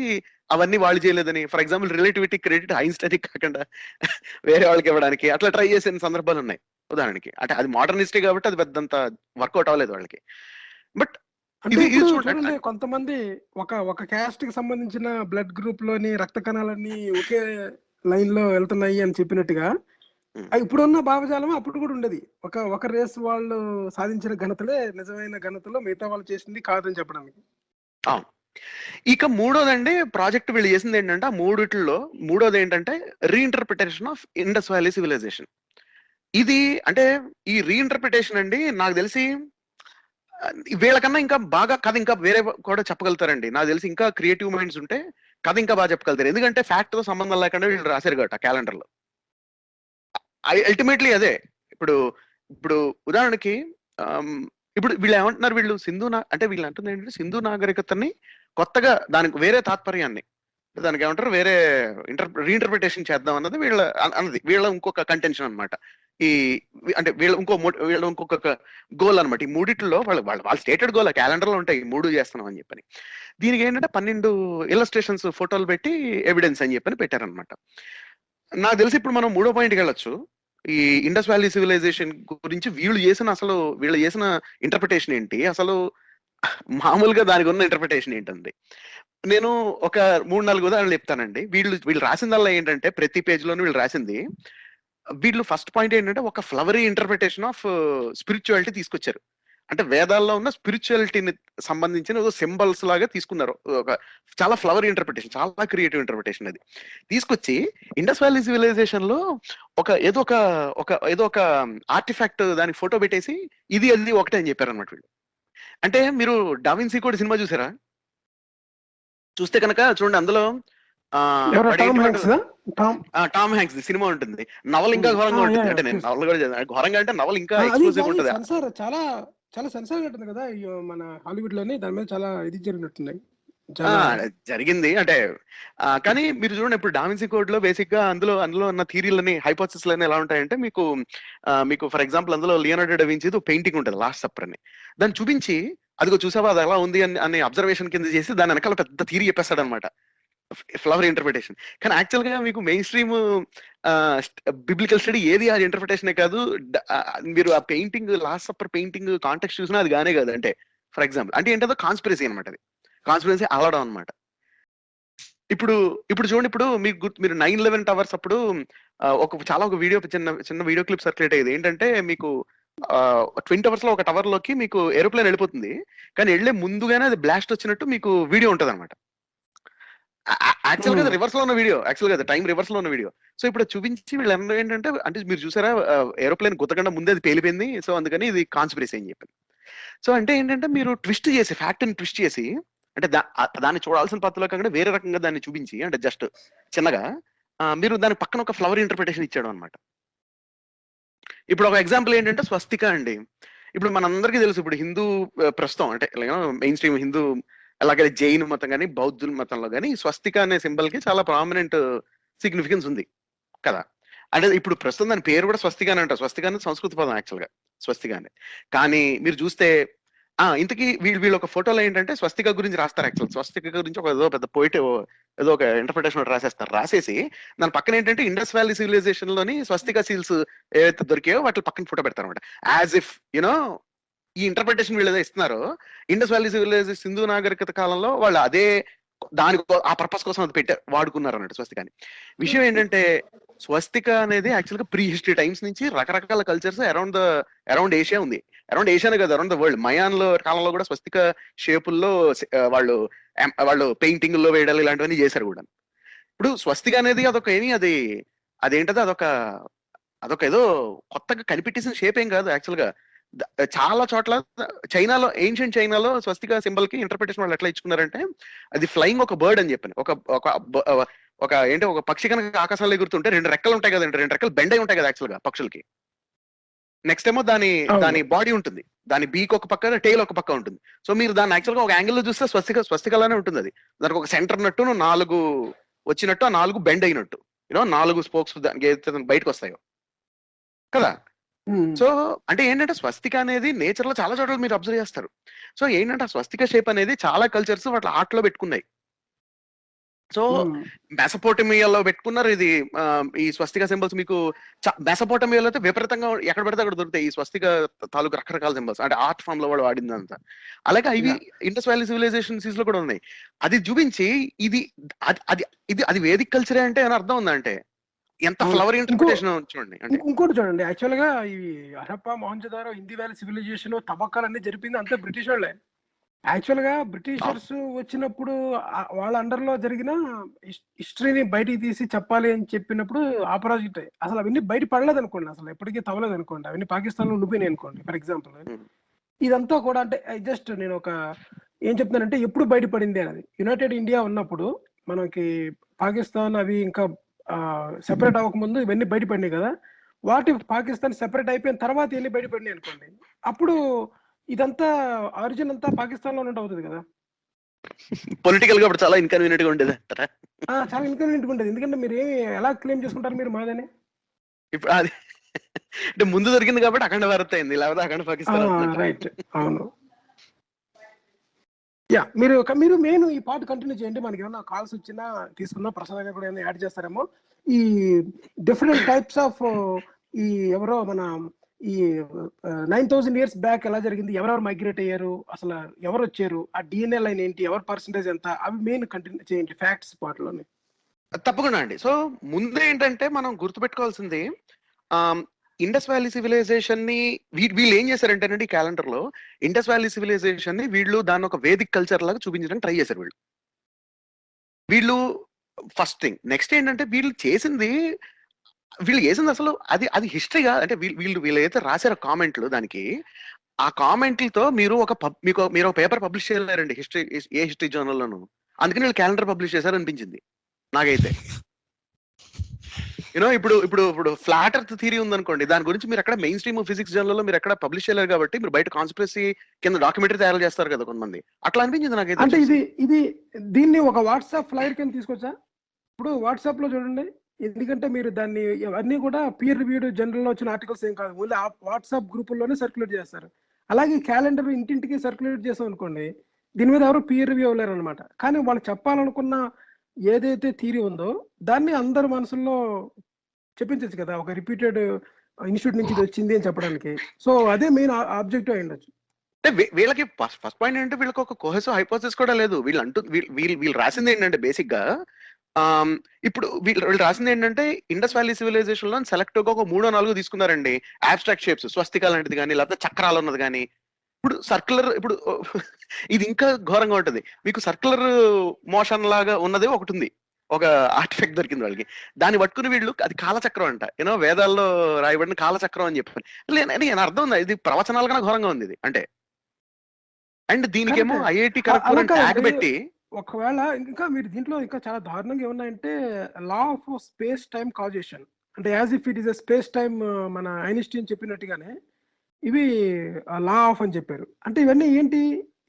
అవన్నీ వాళ్ళు చేయలేదని, for example relativity credit Einstein కాకుండా వేరే వాళ్ళకి ఇవ్వడానికి అట్లా ట్రై చేసిన సందర్భాలు ఉన్నాయి ఉదాహరణకి. అంటే అది మోడర్న్ హిస్టరీ కాబట్టి అది పెద్దంత వర్కౌట్ అవ్వలేదు వాళ్ళకి. బట్ చూడండి, కొంతమంది ఒక క్యాస్ట్ కి సంబంధించిన బ్లడ్ గ్రూప్ లోని రక్త కణాలన్నీ ఒకే లైన్ లో వెళ్తున్నాయి అని చెప్పినట్టుగా ఇప్పుడున్న భావజాలం అప్పుడు కూడా ఉండేది. ఒక రేస్ వాళ్ళు సాధించిన ఘనతలే నిజమైన ఘనతలో మిగతా వాళ్ళు చేసింది కాదని చెప్పడానికి. ఇక మూడోదండి ప్రాజెక్ట్ వీళ్ళు చేసింది ఏంటంటే, ఆ మూడోది ఏంటంటే reinterpretation of Indus valley civilization. ఇది అంటే ఈ రీఇంటర్ప్రిటేషన్ అండి నాకు తెలిసి వీళ్ళకన్నా ఇంకా బాగా కథ ఇంకా వేరే కూడా చెప్పగలుగుతారండి. నాకు తెలిసి ఇంకా క్రియేటివ్ మైండ్స్ ఉంటే కథ ఇంకా బాగా చెప్పగలుగుతారు. ఎందుకంటే ఫ్యాక్ట్ తో సంబంధం లేకుండా వీళ్ళు రాశారు కాబట్టి క్యాలెండర్ లో. అల్టిమేట్లీ అదే. ఇప్పుడు ఉదాహరణకి ఇప్పుడు వీళ్ళు ఏమంటున్నారు, వీళ్ళు అంటే వీళ్ళు అంటుంది ఏంటంటే సింధు నాగరికతని కొత్తగా దానికి వేరే తాత్పర్యాన్ని, దానికి ఏమంటారు వేరే రీఇంటర్ప్రిటేషన్ చేద్దాం అన్నది వీళ్ళ ఇంకొక కంటెన్షన్ అనమాట. అంటే వీళ్ళ ఇంకొక గోల్ అనమాట. ఈ మూడిట్లో వాళ్ళ స్టేటెడ్ గోల్ క్యాలెండర్ లో ఉంటాయి, 3 చేస్తున్నాం అని చెప్పని. దీనికి ఏంటంటే 12 ఇల్లస్ట్రేషన్స్ ఫోటోలు పెట్టి ఎవిడెన్స్ అని చెప్పని పెట్టారనమాట. నాకు తెలిసి ఇప్పుడు మనం 3వ పాయింట్కి వెళ్ళొచ్చు. ఈ ఇండస్ వ్యాలీ సివిలైజేషన్ గురించి వీళ్ళు చేసిన ఇంటర్ప్రిటేషన్ ఏంటి, అసలు మామూలుగా దానికి ఉన్న ఇంటర్ప్రిటేషన్ ఏంటండి. నేను ఒక 3-4 ఉదాహరణలు చెప్తానండి. వీళ్ళు రాసిందల్లా ఏంటంటే ప్రతి పేజ్ లోనూ వీళ్ళు రాసింది, వీళ్ళు ఫస్ట్ పాయింట్ ఏంటంటే ఒక ఫ్లవరీ ఇంటర్ప్రిటేషన్ ఆఫ్ స్పిరిచువాలిటీ తీసుకొచ్చారు. అంటే వేదాల్లో ఉన్న స్పిరిచువాలిటీని సంబంధించిన సింబల్స్ లాగా తీసుకున్నారు. ఒక చాలా ఫ్లవరీ ఇంటర్ప్రిటేషన్, చాలా క్రియేటివ్ ఇంటర్ప్రిటేషన్ అది తీసుకొచ్చి ఇండస్ వ్యాలీ సివిలైజేషన్ లో ఏదో ఒక ఆర్టిఫాక్ట్ దానికి ఫోటో పెట్టేసి ఇది ఒకటే అని చెప్పారు అనమాట వీళ్ళు. అంటే మీరు డావిన్సీ కోడ్ సినిమా చూసారా? చూస్తే కనుక చూడండి, అందులో టామ్ హ్యాంక్స్ సినిమా ఉంటుంది. నవల ఇంకా ఘోరంగా ఉంటుంది. అంటే నేను నవల కూడా ఘోరంగా అంటే నవల ఇంకా ఎక్స్క్లూజివ్ ఉంటుంది. చాలా చాలా సెన్సార్ ఉంటుంది కదా మన హాలీవుడ్ లోని, దాని మీద చాలా ఇది జరిగినట్టున్నాయి, జరిగింది. అంటే కానీ మీరు చూడండి, ఇప్పుడు డావిన్సీ కోడ్ లో బేసిక్ గా అందులో ఉన్న థియరీలని హైపోథసిస్ లని ఎలా ఉంటాయంటే, మీకు ఫర్ ఎగ్జాంపుల్ అందులో లియోనార్డో డా వించీ పెయింటింగ్ ఉంటుంది లాస్ట్ సప్పర్ అని, దాన్ని చూపించి అదిగో చూసావా అది ఎలా ఉంది అని అబ్జర్వేషన్ కింద చేసి దాని వెనకాల పెద్ద థియరీ చెప్పేస్తాడు అనమాట, ఫ్లవర్ ఇంటర్ప్రిటేషన్. కానీ యాక్చువల్ గా మీకు మెయిన్ స్ట్రీమ్ బిబ్లికల్ స్టడీ ఏది అది ఇంటర్ప్రిటేషనే కాదు. మీరు ఆ painting last supper painting context చూసినా అది గానే కాదు. అంటే ఫర్ ఎగ్జాంపుల్ అంటే ఏంటో కాన్స్పిరసీ అనమాట, అది కాన్స్పిరసీ అలవడం అనమాట. ఇప్పుడు చూడండి, ఇప్పుడు మీరు 9/11 టవర్స్ అప్పుడు ఒక వీడియో చిన్న వీడియో క్లిప్ సర్క్యులేట్ అయ్యేది. ఏంటంటే మీకు 20 టవర్స్ లో ఒక టవర్ లోకి మీకు ఏరోప్లేన్ వెళ్ళిపోతుంది, కానీ వెళ్లే ముందుగానే అది బ్లాస్ట్ వచ్చినట్టు మీకు వీడియో ఉంటది అనమాట. యాక్చువల్ గా రివర్స్ లో ఉన్న వీడియో, యాక్చువల్ గా టైం రివర్స్ లో ఉన్న వీడియో. సో ఇప్పుడు చూపించి వీళ్ళు ఏంటంటే, అంటే మీరు చూసారా ఏరోప్లేన్ గుద్దకుండా ముందే అది పేలిపోయింది, సో అందుకని ఇది కాన్స్పిరసీ అని చెప్పింది. సో అంటే ఏంటంటే మీరు ట్విస్ట్ చేసి ఫ్యాక్ట్ ని ట్విస్ట్ చేసి, అంటే దాన్ని చూడాల్సిన పద్ధతిలో కాకుండా వేరే రకంగా దాన్ని చూపించి, అంటే జస్ట్ చిన్నగా మీరు దాని పక్కన ఒక ఫ్లవర్ ఇంటర్ప్రిటేషన్ ఇచ్చాడు అనమాట. ఇప్పుడు ఒక ఎగ్జాంపుల్ ఏంటంటే స్వస్తిక అండి. ఇప్పుడు మనందరికీ తెలుసు, ఇప్పుడు హిందూ ప్రస్తుతం అంటే మెయిన్ స్ట్రీమ్ హిందూ, అలాగే జైన్ మతం కానీ బౌద్ధుల మతంలో కానీ స్వస్తిక అనే సింబల్ కి చాలా ప్రామినెంట్ సిగ్నిఫికెన్స్ ఉంది కదా. అంటే ఇప్పుడు ప్రస్తుతం దాని పేరు కూడా స్వస్తిక అని అంటారు. స్వస్తిక అనేది సంస్కృత పదం యాక్చువల్ గా, స్వస్తిక అనేది. కానీ మీరు చూస్తే ఇంతకీ వీళ్ళు ఒక ఫోటోలో ఏంటంటే స్వస్తిక గురించి రాస్తారు. యాక్చువల్ స్వస్తిక గురించి ఒక ఏదో పెద్ద పోయిట్ ఏదో ఒక ఇంటర్ప్రిటేషన్ రాసేస్తారు. రాసేసి దాని పక్కన ఏంటంటే ఇండస్ వ్యాలీ సివిలైజేషన్ లోని స్వస్తిక సీల్స్ ఏవైతే దొరికాయో వాటి పక్కన ఫోటో పెడతారు అనమాట. యాజ్ ఇఫ్ యునో ఈ ఇంటర్ప్రిటేషన్ వీళ్ళు ఏదో ఇస్తున్నారో ఇండస్ వ్యాలీ సివిలైజేషన్ సింధు నాగరికత కాలంలో వాళ్ళు అదే ఆ పర్పస్ కోసం అది వాడుకున్నారు అన్నట్టు స్వస్తికాని. విషయం ఏంటంటే స్వస్తిక అనేది యాక్చువల్ గా ప్రీ హిస్టరీ టైమ్స్ నుంచి రకరకాల కల్చర్స్ అరౌండ్ ఏషియా ఉంది. అరౌండ్ ఏషియానే కదా, అరౌండ్ ద వరల్డ్. మయాన్ లో కాలంలో కూడా స్వస్తిక షేపుల్లో వాళ్ళు పెయింటింగ్ లో వేయడాలు ఇలాంటివన్నీ చేశారు కూడా. ఇప్పుడు స్వస్తిక అనేది అదేంటది అదొక ఏదో కొత్తగా కనిపెట్టేసిన షేప్ ఏం కాదు. యాక్చువల్ గా చాలా చోట్ల చైనాలో, ఏన్షియంట్ చైనాలో స్వస్తిక సింబల్ కి ఇంటర్ప్రిటేషన్ వాళ్ళు ఎట్లా ఇచ్చుకున్నారంటే అది ఫ్లయింగ్ ఒక బర్డ్ అని చెప్పాను. ఒక పక్షి కనుక ఆకాశంలో ఎగురుతుంటే 2 రెక్కలు ఉంటాయి కదండి, 2 రెక్కలు బెండ్ అయి ఉంటాయి కదా యాక్చువల్ గా పక్షులకి. నెక్స్ట్ ఏమో దాని బాడీ ఉంటుంది, దాని బీక్ ఒక పక్క, టెయిల్ ఒక పక్క ఉంటుంది. సో మీరు దాన్ని యాక్చువల్ గా ఒక యాంగిల్ లో చూస్తే స్వస్తికలానే ఉంటుంది. అది దానికి ఒక సెంటర్ నట్టు 4 వచ్చినట్టు, ఆ 4 బెండ్ అయినట్టు, 4 స్పోక్స్ బయటకు వస్తాయో కదా. సో అంటే ఏంటంటే స్వస్తిక అనేది నేచర్ లో చాలా చోట్ల మీరు అబ్జర్వ్ చేస్తారు. సో ఏంటంటే ఆ స్వస్తిక షేప్ అనేది చాలా కల్చర్స్ వాటి ఆర్ట్ లో పెట్టుకున్నాయి. సో మెసపోటమియాలో పెట్టుకున్నారు ఇది. ఈ స్వస్తిక సింబల్స్ మీకు మెసపోటమియాలో అయితే విపరీతంగా ఎక్కడ పడితే అక్కడ దొరుకుతాయి ఈ స్వస్తిక తాలూకు రకరకాల సింబల్స్, అంటే ఆర్ట్ ఫామ్ లో వాడు వాడిందంతా. అలాగే ఇవి ఇండస్ వ్యాలీ సివిలైజేషన్ లో కూడా ఉన్నాయి. అది చూపించి అది వేదిక్ కల్చరే అంటే అని అర్థం ఉందంటే ఎంత ఫ్లవర్ ఇంటర్ప్రిటేషన్ చూడండి. ఇంకోటి చూడండి, యాక్చువల్ గా ఈ హరప్పా, మొహంజదారో, ఇండి వ్యాలీ సివిలైజేషన్ తవ్వకాలన్నీ జరిపింది అంతా బ్రిటిష్ వాళ్ళే. యాక్చువల్ గా బ్రిటిషర్స్ వచ్చినప్పుడు వాళ్ళ అండర్ లో జరిగిన హిస్టరీని బయటికి తీసి చెప్పాలి అని చెప్పినప్పుడు ఆపోజిట్ అసలు అవన్నీ బయట పడలేదు అనుకోండి, అసలు ఎప్పటికీ తవ్వలేదు అనుకోండి, అవన్నీ పాకిస్తాన్ లో ఉండిపోయినాయి అనుకోండి ఫర్ ఎగ్జాంపుల్. ఇదంతా కూడా అంటే జస్ట్ నేను ఏం చెప్తానంటే ఎప్పుడు బయటపడింది అనేది, యునైటెడ్ ఇండియా ఉన్నప్పుడు మనకి పాకిస్తాన్ అవి ఇంకా సెపరేట్ అవ్వకముందు ఇవన్నీ బయటపడినాయి కదా. వాటి పాకిస్తాన్ సెపరేట్ అయిపోయిన తర్వాత ఇవన్నీ బయటపడినాయి అనుకోండి, అప్పుడు ఇదంతా ఆరిజిన్ అంతా పాకిస్తాన్ లో అవుతుంది కదా. పొలిటికల్ గా చాలా ఇన్కన్వీనియంట్ గా ఉండేది. చాలా ఇన్కన్వీనియంట్ గా ఉండేది, ఎందుకంటే మీరు ఎలా క్లెయిమ్ చేసుకుంటారు మీరు మాదని. ఇప్పుడు అది అంటే ముందు దొరికింది కాబట్టి అఖండ భారత్ అయింది, లేకపోతే అఖండ పాకిస్తాన్. రైట్, అవును. యా, మీరు మెయిన్ ఈ పార్ట్ కంటిన్యూ చేయండి. మనకి ఏమన్నా కాల్స్ వచ్చినా తీసుకున్నా, ప్రసాద్ గారు కూడా ఏమైనా యాడ్ చేస్తారేమో. ఈ డిఫరెంట్ టైప్స్ ఆఫ్ ఈ ఎవరో మన ఈ 9,000 years బ్యాక్ ఎలా జరిగింది, ఎవరెవరు మైగ్రేట్ అయ్యారు, అసలు ఎవరు వచ్చారు, ఆ డిఎన్ఏ లైన్ ఏంటి, ఎవరు పర్సంటేజ్ ఎంత, అవి మెయిన్ కంటిన్యూ చేయండి ఫ్యాక్ట్స్ పార్ట్ లోని. తప్పకుండా అండి. సో ముందు ఏంటంటే మనం గుర్తుపెట్టుకోవాల్సింది, ఇండస్ వ్యాలీ సివిలైజేషన్ ని వీళ్ళు ఏం చేశారంటేనండి, ఈ క్యాలెండర్ లో ఇండస్ వ్యాలీ సివిలైజేషన్ ని వీళ్ళు దాన్ని ఒక వేదిక్ కల్చర్ లాగా చూపించడానికి ట్రై చేశారు వీళ్ళు ఫస్ట్ థింగ్. నెక్స్ట్ ఏంటంటే వీళ్ళు చేసింది అసలు అది హిస్టరీగా, అంటే వీళ్ళు ఏదైతే రాశారో కామెంట్లు, దానికి ఆ కామెంట్లతో మీరు ఒక పేపర్ పబ్లిష్ చేయలేరండి ఏ హిస్టరీ జర్నల్లోనూ. అందుకని వీళ్ళు క్యాలెండర్ పబ్లిష్ చేశారు అనిపించింది నాకైతే. ఇప్పుడు ఫ్లాట్ ఎర్త్ థియరీ ఉందనుకోండి, దాని గురించి మీరు ఎక్కడ మెయిన్ స్ట్రీమ్ ఫిజిక్స్ జర్నల్లో మీరు ఎక్కడ పబ్లిష్ చేయలేరు కాబట్టి మీరు బయట కాన్స్పిరసీ కింద డాక్యుమెంటరీ తయారు చేస్తారు కదా కొంతమంది, అట్లా అనిపించింది నాకైతే. అంటే దీన్ని ఒక వాట్సాప్ ఫ్లైర్ కింద తీసుకొచ్చా. ఇప్పుడు వాట్సాప్ లో చూడండి, ఎందుకంటే మీరు దాన్ని అన్ని కూడా పీర్ రివ్యూడ్ జర్నల్ లో వచ్చిన ఆర్టికల్స్ ఏం కాదు, ఓన్లీ వాట్సాప్ గ్రూపుల్లోనే సర్క్యులేట్ చేస్తారు. అలాగే క్యాలెండర్ ఇంటింటికి సర్క్యులేట్ చేసాం అనుకోండి, దీని మీద ఎవరు పీర్ రివ్యూ అవ్వలేరు అనమాట. కానీ వాళ్ళు చెప్పాలనుకున్న ఏదైతే థియరీ ఉందో దాన్ని అందరు మనసుల్లో చెప్పించచ్చు కదా, ఒక రిపీటెడ్ ఇన్స్టిట్యూట్ నుంచి ఇది వచ్చింది అని చెప్పడానికి. సో అదే మెయిన్ ఆబ్జెక్టివ్ అయి ఉండొచ్చు. అంటే వీళ్ళకి ఫస్ట్ పాయింట్ ఏంటంటే వీళ్ళకి ఒక కోహెసివ్ హైపోథెసిస్ కూడా లేదు. వీళ్ళు రాసింది ఏంటంటే బేసిక్ గా ఇప్పుడు వీళ్ళు రాసింది ఏంటంటే ఇండస్ వ్యాలీ సివిలైజేషన్ లో సెలెక్ట్ గా ఒక 3-4 తీసుకున్నారండి ఆబ్స్ట్రాక్ట్ షేప్స్, స్వస్తిక లాంటిది కానీ, లేకపోతే చక్రాలు ఉన్నది కానీ. ఇప్పుడు సర్క్యులర్, ఇప్పుడు ఇది ఇంకా ఘోరంగా ఉంటది, మీకు సర్క్యులర్ మోషన్ లాగా ఉన్నది ఒకటి ఉంది, ఒక ఆర్టిఫెక్ట్ దొరికింది వాళ్ళకి. దాన్ని పట్టుకుని వీళ్ళు అది కాలచక్రం అంట, వేదాల్లో రాయబడిన కాలచక్రం అని చెప్పాను. నేను అర్థం ఉంది, ఇది ప్రవచనాల కన్నా ఘోరంగా ఉంది ఇది అంటే. అండ్ దీనికేమో ఐఐటి ఖరగ్పూర్ ట్యాగ్ పెట్టి, ఒకవేళ ఇంకా మీరు దీంట్లో ఇంకా చాలా దారుణంగా ఏమన్నాయంటే law of space time causation, అంటే as if it is a space time, మన ఐన్స్టీన్ చెప్పినట్టుగానే ఇవి లా ఆఫ్ అని చెప్పారు. అంటే ఇవన్నీ ఏంటి,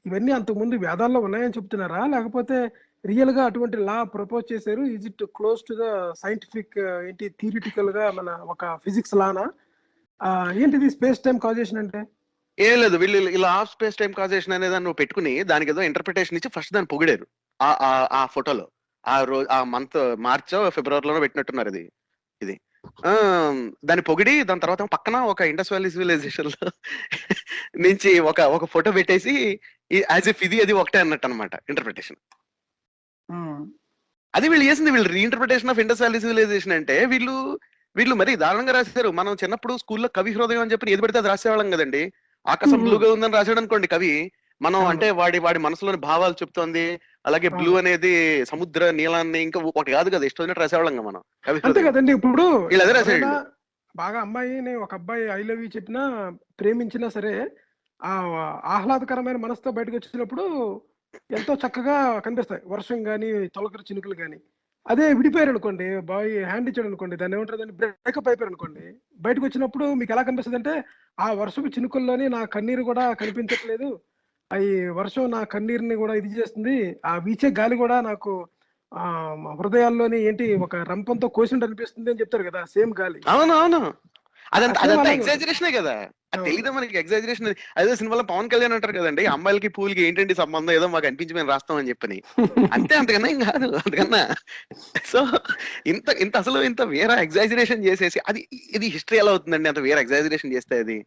ఇవన్నీ అంతకుముందు వేదాల్లో ఉన్నాయని చెప్తున్నారా, లేకపోతే రియల్ గా అటువంటి లా ప్రపోజ్ చేశారు? Is it close to the scientific ఏంటి థియరిటికల్ గా మన ఒక ఫిజిక్స్ లానా, ఏంటిది స్పేస్ టైం కాజేషన్ అంటే? ఏం లేదు, వీళ్ళు ఇలా ఆఫ్ స్పేస్ టైం కాజేషన్ అనే దాన్ని నువ్వు పెట్టుకుని దానికి ఏదో ఇంటర్ప్రిటేషన్ ఇచ్చి ఫస్ట్ దాన్ని పొగిడారు ఆ ఫోటోలో. ఆ రోజు ఆ మంత్ మార్చో ఫిబ్రవరిలోనో పెట్టినట్టున్నారు ఇది ఆ దాన్ని పొగిడి దాని తర్వాత పక్కన ఒక ఇండస్ వ్యాలీ సివిలైజేషన్ లో నుంచి ఒక ఫోటో పెట్టేసి యాజ్ ఇఫ్ ఇది అది ఒకటే అన్నట్టు అనమాట ఇంటర్ప్రిటేషన్. అది వీళ్ళు చేసింది. వీళ్ళు reinterpretation of Indus valley civilization అంటే వీళ్ళు మరీ దారుణంగా రాశారు. మనం చిన్నప్పుడు స్కూల్లో కవి హృదయం అని చెప్పి ఏది పడితే అది రాసేవాళ్ళం కదండి. ఆకాశం బ్లూగా ఉందని రాశాడు అనుకోండి కవి, మనం అంటే వాడి మనసులోని భావాలు చెప్తోంది. అలాగే బ్లూ అనేది సముద్ర నీలాన్ని ఇంకా ఒకటి కాదు కదా, ఇష్టం రాసేవాళ్ళం మనం కవి అంతే కదండి. ఇప్పుడు వీళ్ళు అదే రాశాడు. బాగా అమ్మాయిని ఒక అబ్బాయి ఐ లవ్ యూ చెప్పినా ప్రేమించినా సరే ఆ ఆహ్లాదకరమైన మనసుతో బయటకు వచ్చినప్పుడు ఎంతో చక్కగా కనిపిస్తాయి, వర్షం కానీ తొలకరి చినుకులు కానీ. అదే విడిపోయారు అనుకోండి, బాయ్ హ్యాండ్ ఇచ్చాడు అనుకోండి, దాన్ని ఏమంటారు, దాన్ని బ్రేకప్ అయిపోయారు అనుకోండి, బయటకు వచ్చినప్పుడు మీకు ఎలా కనిపిస్తుంది అంటే ఆ వర్షపు చినుకుల్లోని నా కన్నీరు కూడా కనిపించట్లేదు, అవి వర్షం నా కన్నీరుని కూడా ఇది చేస్తుంది, ఆ వీచే గాలి కూడా నాకు ఆ హృదయాల్లోని ఏంటి ఒక రంపంతో కోసినట్టు అనిపిస్తుంది అని చెప్తారు కదా, సేమ్ గాలి. అవును అదంతా ఎగ్జాజరేషనే కదా, అది తెలియదు మనకి ఎగ్జాజరేషన్. అదే సినిమాలో పవన్ కళ్యాణ్ అంటారు కదండి, అమ్మాయిలకి పూలకి ఏంటండి సంబంధం, ఏదో మాకు అనిపించి మేము రాస్తామని చెప్పని. అంతే, అంతకన్నా ఏం కాదు అంతకన్నా. సో ఇంత అసలు ఇంత వేరే ఎగ్జాజరేషన్ చేసేసి ఇది హిస్టరీ ఎలా అవుతుందండి అంత వేరే ఎగ్జాజరేషన్ చేస్తే?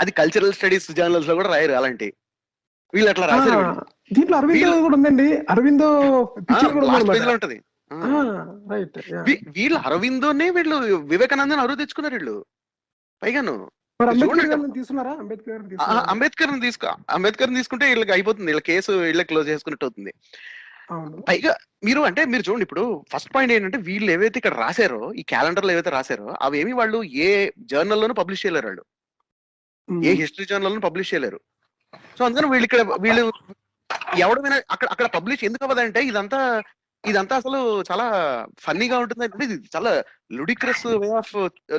అది కల్చరల్ స్టడీస్ జర్నల్స్ లో కూడా రాయరు అలాంటి, వీళ్ళు అట్లా రాశారు. దీంట్లో అరవిందో కూడా ఉందండి, అరవిందో పిక్చర్ కూడా ఉంటది. రైట్. వీళ్ళు అరవిందోనే వీళ్ళు వివేకానందని అరువు తెచ్చుకున్నారు వీళ్ళు. పైగాను అంబేద్కర్ తీసుకుంటే వీళ్ళకి అయిపోతుంది, వీళ్ళ కేసు వీళ్ళకి క్లోజ్ చేసుకున్నట్టు అవుతుంది. పైగా మీరు చూడండి, ఇప్పుడు ఫస్ట్ పాయింట్ ఏంటంటే వీళ్ళు ఏవైతే ఇక్కడ రాశారో, ఈ క్యాలెండర్ లో ఏవైతే రాశారో అవేమి వాళ్ళు ఏ జర్నల్లోనూ పబ్లిష్ చేయలేరు, వాళ్ళు ఏ హిస్టరీ జర్నల్లోనూ పబ్లిష్ చేయలేరు. సో అందుకని వీళ్ళు ఎవడమైనా అక్కడ పబ్లిష్ ఎందుకు అవ్వదంటే ఇదంతా అసలు చాలా ఫన్నీగా ఉంటుంది అంటే, ఇది చాలా ludicrous way of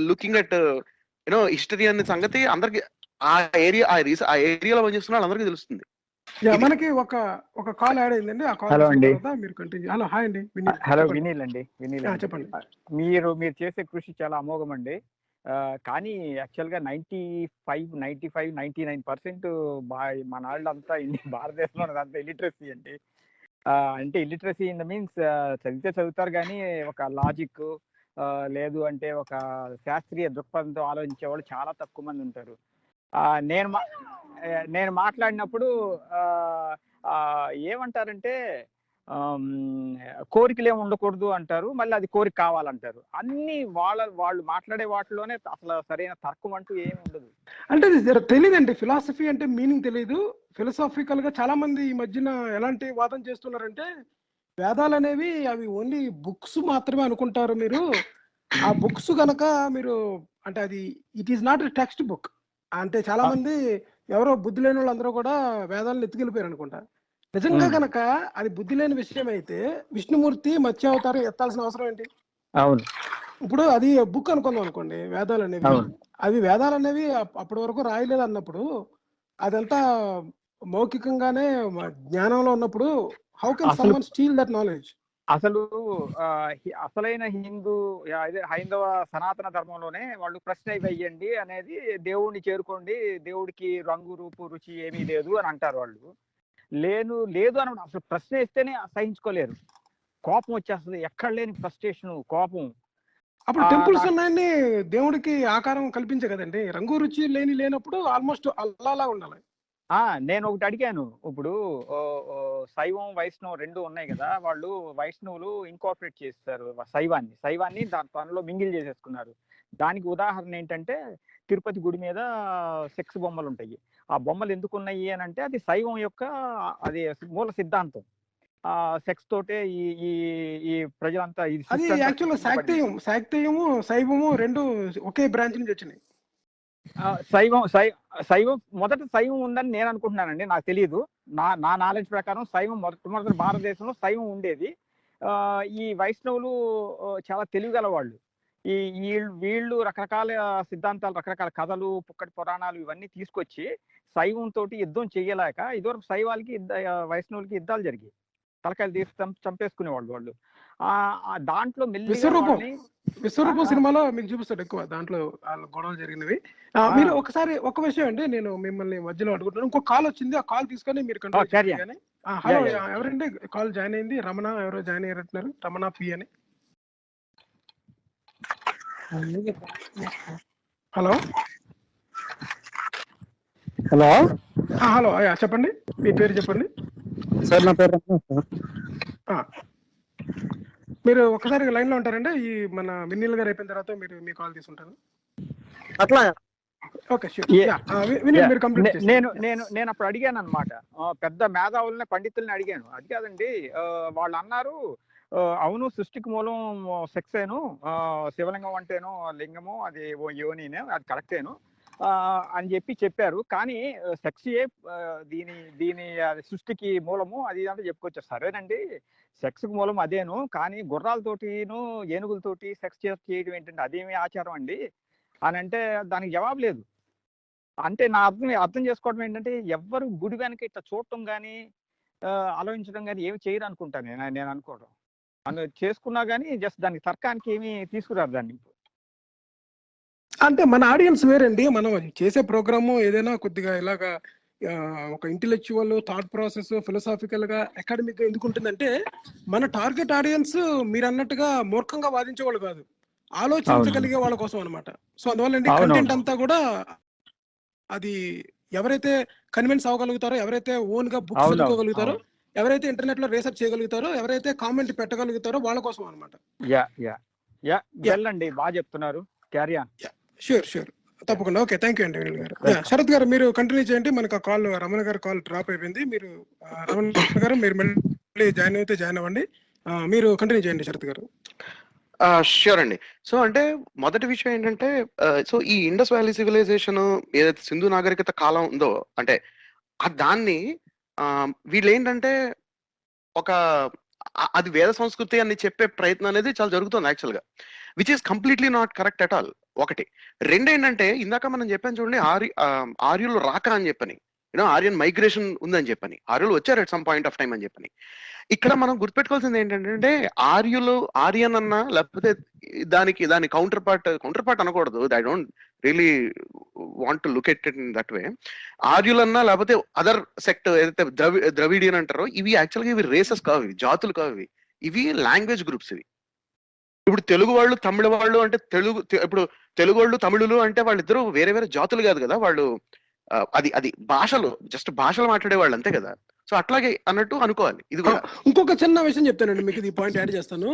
looking at history అనే సంగతి అందరికి ఆ ఏరియాలో పనిచేస్తున్న వాళ్ళందరికీ తెలుస్తుంది. మనకి ఒక కాల్ యాడ్ అయిందండి, ఆ కాల్ మీరు కంటిన్యూ. హలో, హాయ్ అండి. హలో, వినీల్ అండి. చెప్పండి. మీరు చేసే కృషి చాలా అమోఘం అండి. కానీ యాక్చువల్గా 99% మన వాళ్ళంతా భారతదేశంలో ఉన్నదంతా ఇలిటరసీ అండి. అంటే ఇలిటరసీ ఇన్ ద మీన్స్ చదువుతారు కానీ ఒక లాజిక్ లేదు అంటే ఒక శాస్త్రీయ దృక్పథంతో ఆలోచించే వాళ్ళు చాలా తక్కువ మంది ఉంటారు. నేను మాట్లాడినప్పుడు ఏమంటారంటే కోరికలు ఏమి ఉండకూడదు అంటారు, మళ్ళీ అది కోరిక కావాలంటారు. అన్ని వాళ్ళు మాట్లాడే వాటిలోనే అసలు సరైన తర్కం అంటూ ఏమి ఉండదు. అంటే తెలియదండి, ఫిలాసఫీ అంటే మీనింగ్ తెలియదు. ఫిలాసాఫికల్ గా చాలా మంది ఈ మధ్యన ఎలాంటి వాదన చేస్తున్నారంటే, వేదాలు అనేవి అవి ఓన్లీ బుక్స్ మాత్రమే అనుకుంటారు మీరు. ఆ బుక్స్ కనుక మీరు అంటే అది it is not a text book అంటే, చాలా మంది ఎవరో బుద్ధి లేని వాళ్ళందరూ కూడా వేదాలను ఎత్తుకెళ్ళిపోయారు అనుకుంటా. నిజంగా కనుక అది బుద్ధి లేని విషయం అయితే విష్ణుమూర్తి మత్స్యావతారం ఎత్తాల్సిన అవసరం ఏంటి? అవును. ఇప్పుడు అది బుక్ అనుకుందాం అనుకోండి, వేదాలు అనేవి వేదాలు అనేవి అప్పటి వరకు రాయలేదు అన్నప్పుడు, అదంతా మౌఖికంగానే జ్ఞానంలో ఉన్నప్పుడు how can someone steel that knowledge? అసలు అసలైన హైందవ సనాతన ధర్మంలోనే వాళ్ళు ప్రశ్న వేయండి అనేది, దేవుడిని చేరుకోండి, దేవుడికి రంగు రూపు రుచి ఏమీ లేదు అని అంటారు వాళ్ళు. లేదు అని అసలు ప్రశ్న వేస్తేనే సహించుకోలేరు, కోపం వచ్చేస్తుంది, ఎక్కడ లేని ఫ్రస్ట్రేషన్, కోపం. అప్పుడు టెంపుల్స్ ఉన్నాయని దేవుడికి ఆకారం కల్పించే కదండి, రంగు రుచి లేనప్పుడు ఆల్మోస్ట్ అల్లాలా ఉండాలి. నేను ఒకటి అడిగాను, ఇప్పుడు శైవం వైష్ణవం రెండు ఉన్నాయి కదా, వాళ్ళు వైష్ణవులు ఇన్కార్పొరేట్ చేస్తారు శైవాన్ని దానిలో మింగిల్ చేసేసుకున్నారు. దానికి ఉదాహరణ ఏంటంటే, తిరుపతి గుడి మీద సెక్స్ బొమ్మలు ఉంటాయి. ఆ బొమ్మలు ఎందుకు ఉన్నాయి అని అంటే, అది శైవం యొక్క అది మూల సిద్ధాంతం. సెక్స్ తోటే ఈ ప్రజలంతా అది యాక్చువల్గా శాక్తేయము శైవము రెండు ఒకే బ్రాంచ్ నుంచి వచ్చినాయి. శైవం మొదట శైవం ఉందని నేను అనుకుంటున్నానండి, నాకు తెలియదు. నా నాలెడ్జ్ ప్రకారం శైవం మొదటి భారతదేశంలో శైవం ఉండేది. ఈ వైష్ణవులు చాలా తెలివిగల వాళ్ళు. వీళ్ళు రకరకాల సిద్ధాంతాలు, రకరకాల కథలు, పుక్కటి పురాణాలు ఇవన్నీ తీసుకొచ్చి శైవం తోటి యుద్ధం చేయలేక ఇదివరకు శైవాలకి వైష్ణవులకి యుద్ధాలు జరిగాయి, తలకాయలు తీసి చంపేసుకునేవాళ్ళు వాళ్ళు. దాంట్లో మెల్లిగా విశ్వరూపం వాళ్ళని విశ్వరూపం సినిమాలో మీకు చూపిస్తాడు ఎక్కువ దాంట్లో వాళ్ళ గొడవలు జరిగినవి. మీరు ఒకసారి ఒక విషయం అండి, నేను మిమ్మల్ని మధ్యలో అడుగుతున్నాను. ఇంకో కాల్ వచ్చింది, ఆ కాల్ తీసుకొని మీరు కంటిన్యూ carry చేయండి on. కానీ. Hello, Yeah, yeah. ఎవరండి కాల్ జాయిన్ అయింది? రమణ ఎవరో జాయిన్ అయ్యారంటున్నారు, రమణ పి అని. హలో హలో హలో, చెప్పండి, మీ పేరు చెప్పండి. సార్, నా పేరు రమణ సార్. మీరు ఒకసారి లైన్ లో ఉంటారండి, ఈ మన వినీల్ గారు అయిపోయిన తర్వాత మీరు మీ కాల్ తీసుకుంటారు. అట్లా ఓకే, షూర్. వినీల్, మీరు కంప్లీట్ చేయండి. నేను అప్పుడు అడిగాను అనమాట, పెద్ద మేధావుల్ని పండితుల్ని అడిగాను. అది కాదండి, వాళ్ళు అన్నారు, అవును సృష్టికి మూలం సెక్సేను, శివలింగం అంటేను లింగము, అది యోనినే, అది కరెక్టేను అని చెప్పారు. కానీ సెక్సే దీని సృష్టికి మూలము అది అంటే చెప్పుకోవచ్చు. సరేనండి, సెక్స్ కు మూలం అదేను, కానీ గుర్రాలతోటిను ఏనుగులతోటి సెక్స్ చేయడం ఏంటంటే అదేమి ఆచారం అండి అని అంటే దానికి జవాబు లేదు. అంటే నా అర్థం చేసుకోవడం ఏంటంటే, ఎవ్వరు గుడి వెనక ఇట్లా చూడటం కానీ ఆలోచించడం కానీ ఏమి చేయరు అనుకుంటాను నేను అనుకోవడం. చేసుకున్నా కానీ జస్ట్ దానికి తర్కానికి ఏమి తీసుకురారు దాన్ని. అంటే మన ఆడియన్స్ వేరండి, మనం చేసే ప్రోగ్రాము ఏదైనా కొద్దిగా ఇలాగా ఒక ఇంటెలెక్చువల్ థాట్ ప్రాసెస్, ఫిలసాఫికల్ గా, అకాడమిక్ గా ఎందుకు ఉంటుందంటే, మన టార్గెట్ ఆడియన్స్ మీరు అన్నట్టుగా మూర్ఖంగా వాదించే వాళ్ళు కాదు, ఆలోచించగలిగే వాళ్ళ కోసం అనమాట. సో అందువల్ల కంటెంట్ అంతా కూడా అది ఎవరైతే కన్విన్స్ అవ్వగలుగుతారో, ఎవరైతే ఓన్ గా బుక్స్ చదువుకోగలుగుతారో, ఎవరైతే ఇంటర్నెట్ లో రీసెర్చ్ చేయగలుగుతారో, ఎవరైతే కామెంట్ పెట్టగలుగుతారో వాళ్ళ కోసం అనమాట. వెళ్ళండి, బాగా చెప్తున్నారు. Carry on. షూర్, తప్పకుండా. ఓకే, థ్యాంక్ యూ అండి వినీల్ గారు. శరత్ గారు, మీరు కంటిన్యూ చేయండి. మనకు ఆ కాల్, రమణ గారు కాల్ డ్రాప్ అయిపోయింది. మీరు రమణ గారు, మీరు మళ్ళీ జాయిన్ అయితే జాయిన్ అవ్వండి. మీరు కంటిన్యూ చేయండి శరత్ గారు. ష్యూర్ అండి. సో అంటే మొదటి విషయం ఏంటంటే, సో ఈ ఇండస్ వ్యాలీ సివిలైజేషన్ ఏదైతే సింధు నాగరికత కాలం ఉందో, అంటే దాన్ని వీళ్ళు ఏంటంటే అది వేద సంస్కృతి అని చెప్పే ప్రయత్నం అనేది చాలా జరుగుతుంది యాక్చువల్గా, which is completely not correct at all. ఒకటి. రెండేంటంటే, ఇందాక మనం చెప్పాను చూడండి, ఆర్యులు రాక అని చెప్పని, ఆర్యన్ మైగ్రేషన్ ఉందని చెప్పని, ఆర్యులు వచ్చారు at some point of time అని చెప్పని. ఇక్కడ మనం గుర్తుపెట్టుకోవాల్సింది ఏంటంటే, ఆర్యన్ అన్నా, లేకపోతే దాని కౌంటర్ పార్ట్ అనకూడదు. I don't really want to look at it in that way. ఆర్యులన్నా లేకపోతే అదర్ సెక్ట్ ఏదైతే ద్రవిడియన్ అంటారో, ఇవి యాక్చువల్గా ఇవి రేసెస్ కావు, ఇవి జాతులు కావు, ఇవి లాంగ్వేజ్ గ్రూప్స్. ఇవి ఇప్పుడు తెలుగు వాళ్ళు, తమిళ వాళ్ళు అంటే ఇప్పుడు తెలుగు వాళ్ళు, తమిళులు అంటే వాళ్ళిద్దరూ వేరే వేరే జాతులు కాదు కదా, వాళ్ళు అది భాషలు, జస్ట్ భాషలు మాట్లాడే వాళ్ళు అంతే కదా. సో అట్లాగే అన్నట్టు అనుకోవాలి. ఇది కూడా ఇంకొక చిన్న విషయం చెప్తానండి మీకు, ఇది పాయింట్ యాడ్ చేస్తాను.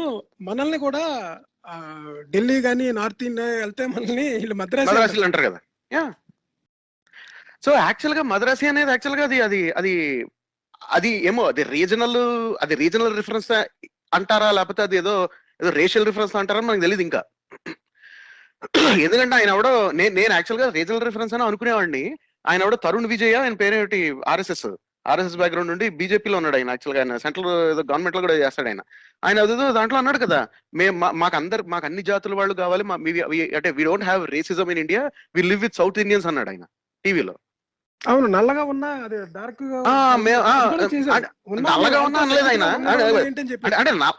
మనల్ని కూడా ఢిల్లీ కానీ నార్త్ ఇండియా వెళ్తే మనల్ని వీళ్ళు మద్రాసీలు అంటారు కదా. సో యాక్చువల్ గా మద్రాసీ అనేది యాక్చువల్ గా అది ఏమో అది రీజనల్ రిఫరెన్స్ అంటారా, లేకపోతే అది ఏదో రేషియల్ రిఫరెన్స్ అంటారా మనకు తెలియదు ఇంకా. ఎందుకంటే ఆయన ఎవడో, నేను యాక్చువల్ గా రీజనల్ రిఫరెన్స్ అని అనుకునేవాడిని. ఆయన ఎవడో తరుణ్ విజయ్, ఆయన పేరేంటి, ఆర్ఎస్ఎస్ బ్యాక్గ్రౌండ్ నుండి బీజేపీలో ఉన్నాడు ఆయన. యాక్చువల్గా ఆయన సెంట్రల్ గవర్నమెంట్ లో కూడా చేస్తాడు ఆయన అదేదో దాంట్లో అన్నాడు కదా, మాకు అన్ని జాతుల వాళ్ళు కావాలి, అంటే we don't have racism in India, we live with South Indians అన్నాడు ఆయన టీవీలో. అవును, నల్లగా ఉన్నా అదే డార్క్ నల్లగా ఉన్నా అనలేదు ఆయన.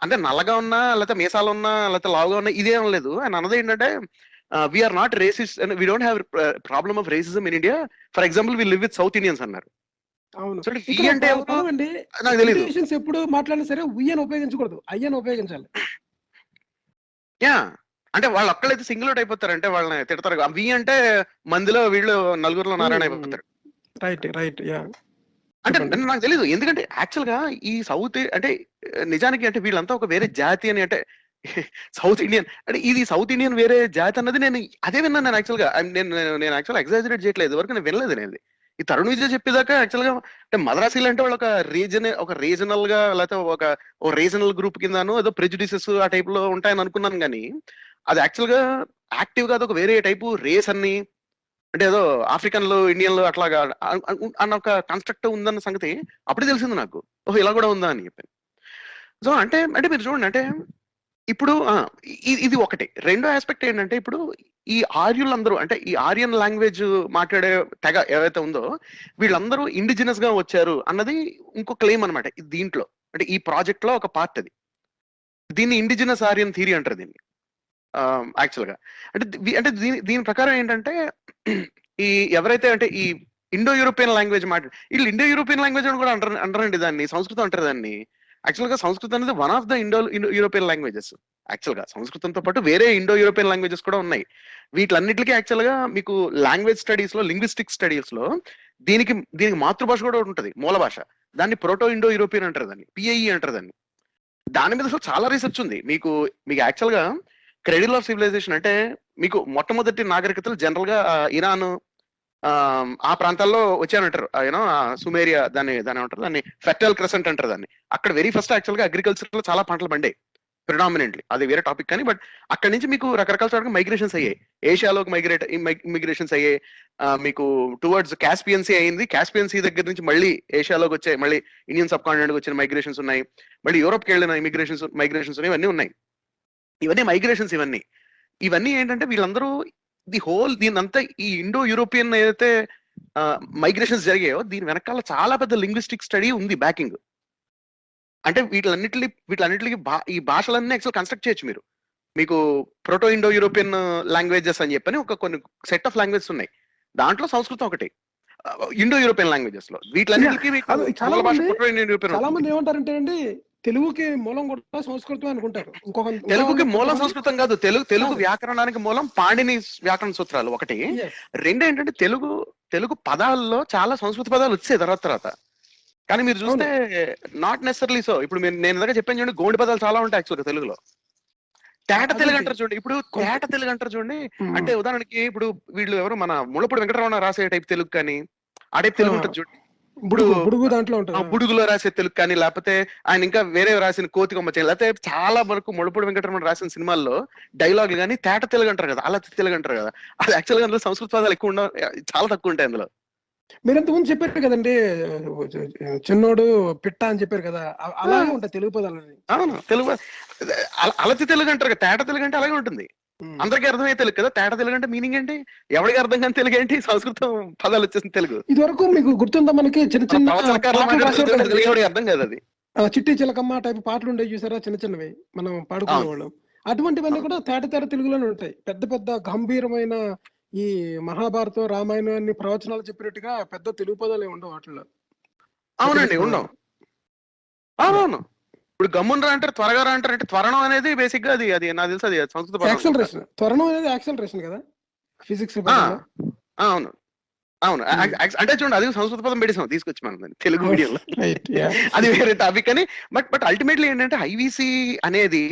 అంటే నల్లగా ఉన్నా, లేకపోతే మీసాలు ఉన్నా, లేకపోతే లావుగా ఉన్నా, ఇదేం లేదు. ఆయన అన్నది ఏంటంటే, we are not racist and we don't have problem of racism in India, for example we live with South Indians అన్నారు. అవును, అంటే నాకు తెలియదు. ఎప్పుడు మాట్లాడినా సరే ఉయ్యను ఉపయోగించకూడదు, అయ్యను ఉపయోగించాలి. అంటే వాళ్ళు ఒక్కళ్ళైతే సింగిల్ అవుట్ అయిపోతారు, వాళ్ళని తిడతారు. వి అంటే మందిలో, వీళ్ళు నలుగురులో నారాయణ అయిపోతారు. రైట్. అంటే నాకు తెలీదు, ఎందుకంటే యాక్చువల్ గా ఈ సౌత్ అంటే నిజానికి అంటే వీళ్ళంతా ఒక వేరే జాతి అని, అంటే సౌత్ ఇండియన్ అంటే ఇది సౌత్ ఇండియన్ వేరే జాతి అన్నది నేను అదే విన్నాను. నేను యాక్చువల్గా నేను యాక్చువల్గా ఎగ్జాజరేట్ చేయట్లేదు, వరకు నేను వినలేదు. నేను ఈ తరుణ్ విజయ్ చెప్పేదాకా యాక్చువల్గా అంటే మద్రాసీలు అంటే వాళ్ళు ఒక రీజనల్ గా, లేకపోతే ఒక రీజనల్ గ్రూప్ కిందను ఏదో ప్రెజుడిసెస్ ఆ టైప్ లో ఉంటాయని అనుకున్నాను. కానీ అది యాక్చువల్గా యాక్టివ్ గా ఒక వేరే టైపు రేస్ అన్ని, అంటే ఏదో ఆఫ్రికన్లు, ఇండియన్లు అట్లాగా అన్న ఒక కన్స్ట్రక్ట్ ఉందన్న సంగతి అప్పుడే తెలిసింది నాకు. ఓహో, ఇలా కూడా ఉందా అని చెప్పి. సో అంటే మీరు చూడండి, అంటే ఇప్పుడు ఇది ఒకటి. రెండో ఆస్పెక్ట్ ఏంటంటే, ఇప్పుడు ఈ ఆర్యులందరూ, అంటే ఈ ఆర్యన్ లాంగ్వేజ్ మాట్లాడే తెగ ఏవైతే ఉందో, వీళ్ళందరూ ఇండిజినస్ గా వచ్చారు అన్నది ఇంకో క్లెయిమ్ అనమాట దీంట్లో. అంటే ఈ ప్రాజెక్ట్ లో ఒక పార్ట్ అది. దీన్ని ఇండిజినస్ ఆరియన్ థియరీ అంటారు దీన్ని యాక్చువల్ గా. అంటే అంటే దీని ప్రకారం ఏంటంటే ఈ ఎవరైతే అంటే ఈ ఇండో యూరోపియన్ లాంగ్వేజ్ వీళ్ళు ఇండో యూరోపియన్ లాంగ్వేజ్ అని కూడా అంటారండి దాన్ని, సంస్కృతం అంటారు దాన్ని. యాక్చువల్ గా సంస్కృతం అనేది one of the Indo European languages. Actual గా సంస్కృతంతో పాటు వేరే ఇండో యూరోపియన్ లాంగ్వేజెస్ కూడా ఉన్నాయి. వీటిలన్నిటికీ యాక్చువల్ గా మీకు లాంగ్వేజ్ స్టడీస్ లో, లింగ్విస్టిక్ స్టడీస్ లో దీనికి మాతృభాష కూడా ఉంటుంది, మూల భాష. దాన్ని ప్రోటో ఇండో యూరోపియన్ అంటారు, దాన్ని పిఐఈ అంటారు దాన్ని. దాని మీద అసలు చాలా రీసెర్చ్ ఉంది. మీకు యాక్చువల్ గా క్రెడిల్ ఆఫ్ సివిలైజేషన్ అంటే మీకు మొట్టమొదటి నాగరికతలు జనరల్ గా ఇరాన్ ఆ ప్రాంతాల్లో వచ్చారంటారు. యూనో సుమేరియా దాన్ని ఏమంటారు, దాన్ని ఫెర్టైల్ క్రెసెంట్ అంటారు దాన్ని. అక్కడ వెరీ ఫస్ట్ యాక్చువల్ గా అగ్రికల్చర్ లో చాలా పంటలు పండాయి ప్రిడామినెంట్లీ, అది వేరే టాపిక్ కానీ. బట్ అక్కడ నుంచి మీకు రకరకాల చోట్ల మైగ్రేషన్స్ అయ్యాయి, ఏషియాలోకి మిగ్రేషన్స్ అయ్యాయి. మీకు టువర్డ్స్ కాస్పియన్ సీ అయింది, కాస్పియన్ సీ దగ్గర నుంచి మళ్ళీ ఏషియాలోకి వచ్చాయి, మళ్ళీ ఇండియన్ సబ్ కాంటినెంట్ వచ్చిన మైగ్రేషన్స్ ఉన్నాయి, మళ్ళీ యూరోప్కి వెళ్ళిన మైగ్రేషన్స్ ఇవన్నీ ఉన్నాయి. ఇవన్నీ మైగ్రేషన్స్, ఇవన్నీ ఏంటంటే వీళ్ళందరూ దీనంతా ఈ ఇండో యూరోపియన్ ఏదైతే మైగ్రేషన్స్ జరిగాయో దీని వెనకాల చాలా పెద్ద లింగ్విస్టిక్ స్టడీ ఉంది బ్యాకింగ్. అంటే వీటిలన్నిటికి ఈ భాషలన్నీ యాక్చువల్ కన్స్ట్రక్ట్ చేయొచ్చు మీరు. మీకు ప్రోటో ఇండో యూరోపియన్ లాంగ్వేజెస్ అని చెప్పని కొన్ని సెట్ ఆఫ్ లాంగ్వేజెస్ ఉన్నాయి. దాంట్లో సంస్కృతం ఒకటి ఇండో యూరోపియన్ లాంగ్వేజెస్ లో. వీటిలన్నిటికీ చాలా మంది ఏమంటారంటే అండి, తెలుగుకి మూలం కూడా సంస్కృతం అనుకుంటారు. తెలుగుకి మూలం సంస్కృతం కాదు, తెలుగు వ్యాకరణానికి మూలం పాణిని వ్యాకరణ సూత్రాలు ఒకటి. రెండు ఏంటంటే తెలుగు పదాల్లో చాలా సంస్కృత పదాలు వచ్చాయి తర్వాత. కానీ మీరు చూస్తే నాట్ నెసెసర్లీ సో. ఇప్పుడు నేను ఇందాక చెప్పాను చూడండి, గోండి పదాలు చాలా ఉంటాయి యాక్చువల్గా తెలుగులో. తేట తెలుగు అంటారు చూడండి, ఇప్పుడు తేట తెలుగు అంటారు చూడండి. అంటే ఉదాహరణకి ఇప్పుడు వీళ్ళు ఎవరు మన ముళ్ళపూడి వెంకటరమణ రాసే టైప్ తెలుగు కానీ ఆ టైప్ తెలుగు ఉంటుంది చూడండి. బుడుగులో రాసే తెలుగు కానీ, లేకపోతే ఆయన ఇంకా వేరే రాసిన కోతికొమ్మ చేయని, లేకపోతే చాలా వరకు ముళ్ళపూడి వెంకటరమణ రాసిన సినిమాల్లో డైలాగులు కానీ తేట తెలుగు అంటారు కదా, అలా తెలుగు అంటారు కదా. అది యాక్చువల్గా అందులో సంస్కృత పదాలు ఎక్కువ ఉండవు, చాలా తక్కువ ఉంటాయి అందులో. మీరు ఇంతకుముందు చెప్పారు కదండి, చిన్నోడు పిట్ట అని చెప్పారు కదా, అలాగే ఉంటాయి తెలుగు పదాలు. అవును, తెలుగు అలతి తెలుగు అంటారు కదా, తేట తెలుగు అంటే అలాగే ఉంటుంది. అందరికీ అర్థమయ్యే తెలుగు కదా. తేట తెలుగు అంటే మీనింగ్ ఏంటి, ఎవరికి అర్థం కాని తెలుగు ఏంటి, సంస్కృతం పదాలు వచ్చేసిన తెలుగు. ఇది వరకు మీకు గుర్తుందా, మనకి చిన్న చిన్న అర్థం కాదు అది. చిట్టి చిలకమ్మ టైప్ పాటలు ఉండేవి చూసారా, చిన్న చిన్నవి మనం పాడుకునేవాళ్ళం. అటువంటివన్నీ కూడా తేట తెలుగులోనే ఉంటాయి. పెద్ద పెద్ద గంభీరమైన ఈ మహాభారతం, రామాయణాన్ని ప్రవచనాలు చెప్పినట్టుగా పెద్ద తెలుగు పదాలు ఉండవు వాటిల్లో. అవునండి, ఉండవు. అవునవును. ఇప్పుడు గమ్మునరా అంటారు, త్వరగా రా అంటారు. అంటే త్వరణం అనేది బేసిక్ గా అది నాకు తెలుసు, అది సంస్కృత యాక్సలరేషన్. త్వరణం అనేది యాక్సలరేషన్ కదా ఫిజిక్స్. అవును అవును. అంటే చూడండి, అది సంస్కృత పదం పెడేసాం తీసుకొచ్చి మనం తెలుగు మీడియంలో, అది వేరే టాపిక్ అని. బట్ అల్టిమేట్లీ ఏంటంటే ఐవీసీ అనేది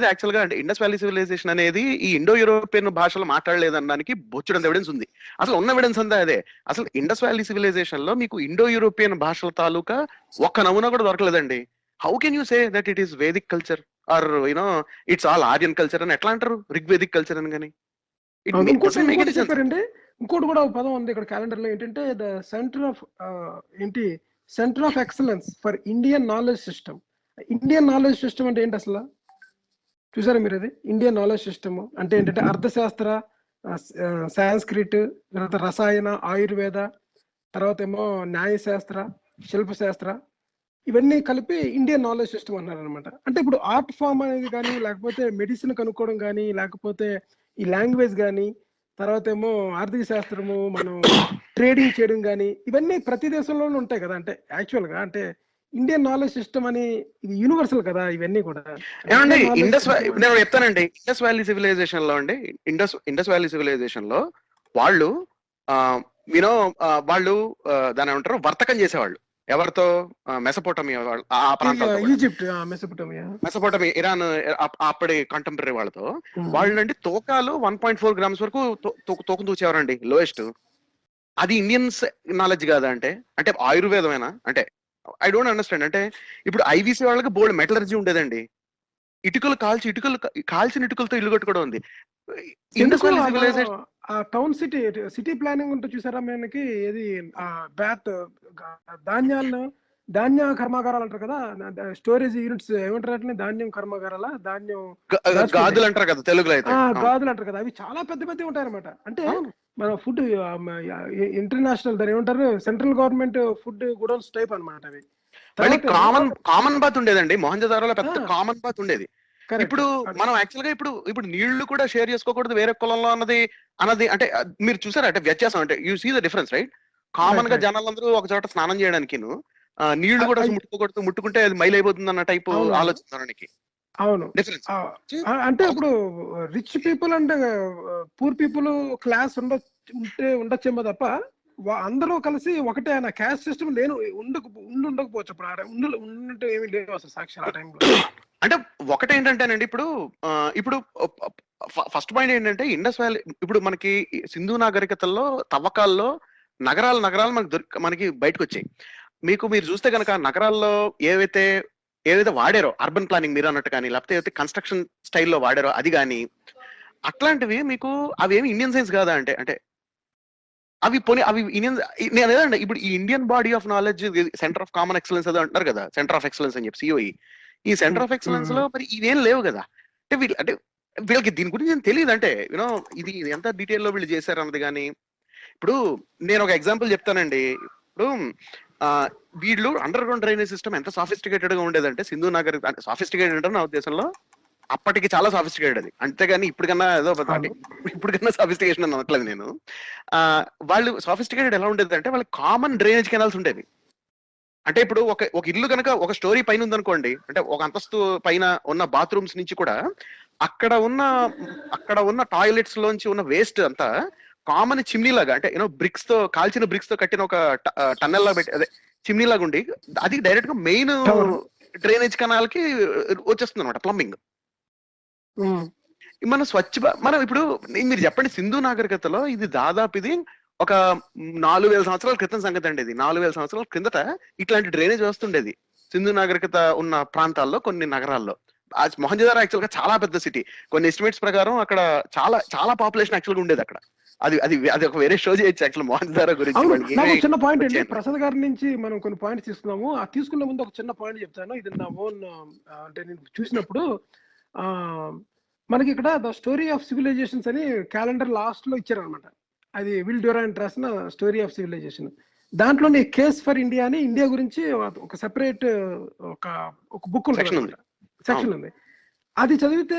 యాక్చువల్ గా అంటే ఇండస్ వ్యాలీ సివిలైజేషన్ అనేది ఈ ఇండో యూరోపియన్ భాషలో మాట్లాడలేదనడానికి బొచ్చుడంత ఎవిడెన్స్ ఉంది. అసలు ఉన్న ఎవిడెన్స్ అంతా అదే. అసలు ఇండస్ వ్యాలీ సివిలైజేషన్ లో మీకు ఇండో యూరోపియన్ భాషల తాలూకా ఒక్క నమూనా కూడా దొరకలేదండి. How can you say that it is Vedic culture or you know it's all Aryan culture అని ఎట్లా అంటారు, రిగ్వేదిక్ కల్చర్ అని? కానీ ఇంకోటి కూడా పదం ఉంది ఇక్కడ క్యాలెండర్ లో, ఏంటంటే the centre of excellence for Indian knowledge system. Indian knowledge system అంటే ఏంటి అసలు చూసారా మీరు? అది ఇండియన్ నాలెడ్జ్ సిస్టమ్ అంటే ఏంటంటే అర్థశాస్త్ర, సాంస్క్రిట్, తర్వాత రసాయన, ఆయుర్వేద, తర్వాత ఏమో న్యాయశాస్త్ర, శిల్పశాస్త్ర, ఇవన్నీ కలిపి ఇండియన్ నాలెడ్జ్ సిస్టమ్ అన్నారనమాట. అంటే ఇప్పుడు ఆర్ట్ ఫామ్ అనేది కానీ, లేకపోతే మెడిసిన్ కనుక్కోవడం కానీ, లేకపోతే ఈ లాంగ్వేజ్ కానీ, తర్వాత ఏమో ఆర్థిక శాస్త్రము, మనం ట్రేడింగ్ చేయడం కానీ, ఇవన్నీ ప్రతి దేశంలోనూ ఉంటాయి కదా. అంటే యాక్చువల్ గా అంటే ఇండియన్ నాలెడ్జ్ సిస్టమ్ అని ఇది యూనివర్సల్ కదా ఇవన్నీ కూడా. ఏమండి నేను చెప్తానండి, ఇండస్ వ్యాలీ సివిలైజేషన్ లో అండి, ఇండస్ వ్యాలీ సివిలైజేషన్ లో వాళ్ళు వాళ్ళు దాని ఏమంటారు, వర్తకం చేసేవాళ్ళు. ఎవరితో? మెసపోటమియా వాళ్ళు, ఆ ప్రాంతాల్లో, ఈజిప్ట్, మెసపోటమియా, ఇరాన్, అప్పటి కంటెంపరీ వాళ్ళతో. వాళ్ళు అంటే తోకాలు 1.4 grams వరకు తూకం తూచేవారండి, లోయెస్ట్. అది ఇండియన్స్ నాలెడ్జ్ కాదా? అంటే ఆయుర్వేదమేనా? అంటే ఐ డోంట్ అండర్స్టాండ్. అంటే ఇప్పుడు ఐవీసీ వాళ్ళకి బోల్డ్ మెటలర్జీ ఉండేదండి, కాల్చిన ఇటుకలతో ఇల్లు కట్టుకోవడం ఉంది. టౌన్ సిటీ ప్లానింగ్ ఉంటుంది చూసారా మనకి, ఏది ధాన్య కర్మాగారాలు అంటారు కదా, స్టోరేజ్ యూనిట్స్ ఏమంటారు అంటే, ధాన్యం కర్మాగారాల, ధాన్యం గాజులు అంటారు కదా తెలుగులో అయితే, గాజులు అంటారు కదా, అవి చాలా పెద్ద పెద్ద ఉంటాయి అనమాట. అంటే మన ఫుడ్ ఇంటర్నేషనల్ దాని ఏమంటారు, central government food godowns type అనమాట అవి. మళ్ళీ తర్వాత కామన్ బాత్ ఉండేదండి. మొహంజదారోలో పెద్ద ఆ, కామన్ బాత్ ఉండేది. కరెక్ట్. ఇప్పుడు మనం యాక్చువల్ గా ఇప్పుడు నీళ్లు కూడా షేర్ చేసుకోకూడదు వేరే కులంలో అన్నది అంటే మీరు చూసారా అంటే వ్యత్యాసం అంటే you see the difference right. Common right గా రైట్. జనాలందరూ ఒక చోట స్నానం చేయడానికి నీళ్లు కూడా అసలు ముట్టుకుంటే అది మైల్ అయిపోతుంది అన్న టైపు అవునవును ఆలోచిస్తానికి అవును. డిఫరెన్స్. ఆ, అంటే ఇప్పుడు rich people and poor people class ఉండొచ్చేమో తప్ప అందరూ కలిసి ఒకటే ఆయన క్యాస్ట్ సిస్టమ్ ఉండకపోవచ్చు. అప్పుడు ఉన్నట్టు ఏమీ లేవు అసలు సాక్షి ఆ టైంలో. అంటే ఒకటేంటంటేనండి ఇప్పుడు ఫస్ట్ పాయింట్ ఏంటంటే ఇండస్ వ్యాలీ ఇప్పుడు మనకి సింధు నాగరికతల్లో తవ్వకాల్లో నగరాలు మనకి బయటకు వచ్చాయి. మీరు చూస్తే కనుక నగరాల్లో ఏవైతే వాడారో అర్బన్ ప్లానింగ్ మీరు అన్నట్టు కానీ లేకపోతే ఏదైతే కన్స్ట్రక్షన్ స్టైల్లో వాడారో అది కానీ అట్లాంటివి మీకు అవేమి ఇండియన్ సైన్స్ కాదా అంటే అంటే అవి ఇండియన్ నేను ఏదండి ఇప్పుడు ఈ Indian body of knowledge centre of common excellence అదో అంటారు కదా, సెంటర్ ఆఫ్ ఎక్సలెన్స్ అని చెప్పి సిఓఈ. ఈ సెంటర్ ఆఫ్ ఎక్సలెన్స్ లో మరి ఇవేం లేవు కదా. అంటే వీళ్ళకి దీని గురించి ఏం తెలియదు. అంటే యూనో ఇది ఎంత డీటెయిల్ లో వీళ్ళు చేశారు అన్నది. కానీ ఇప్పుడు నేను ఒక ఎగ్జాంపుల్ చెప్తానండి. ఇప్పుడు వీళ్ళు అండర్ గ్రౌండ్ డ్రైనేజ్ సిస్టమ్ ఎంత సాఫిస్టికేటెడ్ గా ఉండేదంటే సింధు నగర్ సాఫిస్టికేటెడ్ అంటే నా ఉద్దేశంలో అప్పటికి చాలా సాఫిస్టికేటెడ్ అది. అంతేగాని ఇప్పటికన్నా ఏదో అంటే ఇప్పటికన్నా సాఫిస్టికేషన్ అని అనట్లేదు నేను. వాళ్ళు సాఫిస్టికేటెడ్ ఎలా ఉండేది అంటే వాళ్ళకి కామన్ డ్రైనేజ్ కెనాల్స్ ఉండేవి. అంటే ఇప్పుడు ఒక ఇల్లు కనుక ఒక స్టోరీ పైన ఉందనుకోండి, అంటే ఒక అంతస్తు పైన ఉన్న బాత్రూమ్స్ నుంచి కూడా అక్కడ ఉన్న టాయిలెట్స్ లోంచి ఉన్న వేస్ట్ అంతా కామన్ చిమ్నీ లాగా అంటే కాల్చిన బ్రిక్స్ తో కట్టిన ఒక టన్నెల్ లాగా పెట్టి అదే చిమ్నీ లాగా ఉండి అది డైరెక్ట్ గా మెయిన్ డ్రైనేజ్ కెనాల్ కి వచ్చేస్తుంది అనమాట ప్లంబింగ్. మనం ఇప్పుడు మీరు చెప్పండి సింధు నాగరికతలో ఇది దాదాపు ఇది ఒక 4000 సంవత్సరాల క్రితం సంగతి అండి. ఇది 4000 సంవత్సరాల క్రిందట ఇట్లాంటి డ్రైనేజ్ వస్తుండేది సింధు నాగరికత ఉన్న ప్రాంతాల్లో కొన్ని నగరాల్లో. మొహంజదారో యాక్చువల్ గా చాలా పెద్ద సిటీ. కొన్ని ఎస్టిమేట్స్ ప్రకారం అక్కడ చాలా చాలా పాపులేషన్ యాక్చువల్ గా ఉండేది అక్కడ. అది ఒక వేరే షో చేయొచ్చు యాక్చువల్ మొహంజదారో గురించి. నాకు చిన్న పాయింట్ అండి, ప్రసాద్ గారి నుంచి మనం కొన్ని పాయింట్స్ తీసుకున్నాము. ఆ తీసుకునే ముందు ఒక చిన్న పాయింట్ చెప్తాను. ఇది నా ఓన్ అంటే నేను చూసినప్పుడు మనకి ఇక్కడ ద స్టోరీ ఆఫ్ సివిలైజేషన్స్ అని క్యాలెండర్ లాస్ట్ లో ఇచ్చారనమాట. అది విల్ డ్యూరాంట్ రాసిన స్టోరీ ఆఫ్ సివిలైజేషన్. దాంట్లోనే కేస్ ఫర్ ఇండియా అని ఇండియా గురించి ఒక సెపరేట్ ఒక బుక్ ఉంటుంది, సెక్షన్ ఉంది. అది చదివితే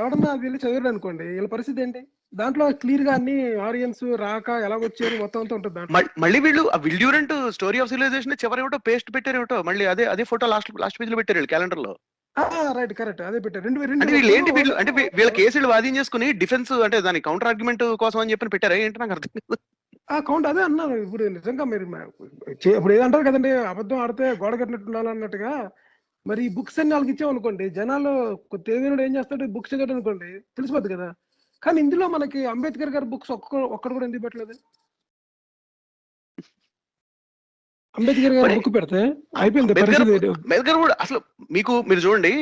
ఎవడన్నా అది వెళ్ళి చదివారు అనుకోండి, వీళ్ళ పరిస్థితి ఏంటి? దాంట్లో క్లియర్ గా అన్ని ఆరియన్స్ రాక ఎలా వచ్చారు మొత్తం అంతా ఉంటుంది. మళ్ళీ వీళ్ళు Will Durant story of civilization చివరి ఏమిటో పేస్ట్ పెట్టారు ఏమిటో మళ్ళీ అదే ఫోటో లాస్ట్ పేజ్ లో పెట్టారు క్యాలెండర్ లో. రైట్, కరెక్ట్, అదే పెట్టారు. వీళ్ళ కేసులు వాదించేసుకుని డిఫెన్స్ అంటే దాని కౌంటర్ ఆర్గ్యుమెంట్ కోసం అని చెప్పి పెట్టారా ఏంటి నాకు అర్థం కాదు. కౌంట్ అదే అన్నాను. ఇప్పుడు నిజంగా మీరు ఇప్పుడు ఏదంటారు కదండి, అబద్ధం ఆడితే గోడ కట్టినట్టు ఉండాలన్నట్టుగా. మరి ఈ బుక్స్ అన్ని వాళ్ళకి ఇచ్చామనుకోండి, జనాలు తెలియనుడు ఏం చేస్తాడు, బుక్స్ చదవడం అనుకోండి తెలిసిపోద్ది కదా. కానీ ఇందులో మనకి అంబేద్కర్ గారి బుక్స్ ఒక్కడు కూడా ఎందుకు పెట్టలేదు? అంబేద్కర్ గారి బుక్ పెడితే అయిపోయింది పరిస్థితి. అంబేద్కర్ కూడా అసలు మీరు చూడండి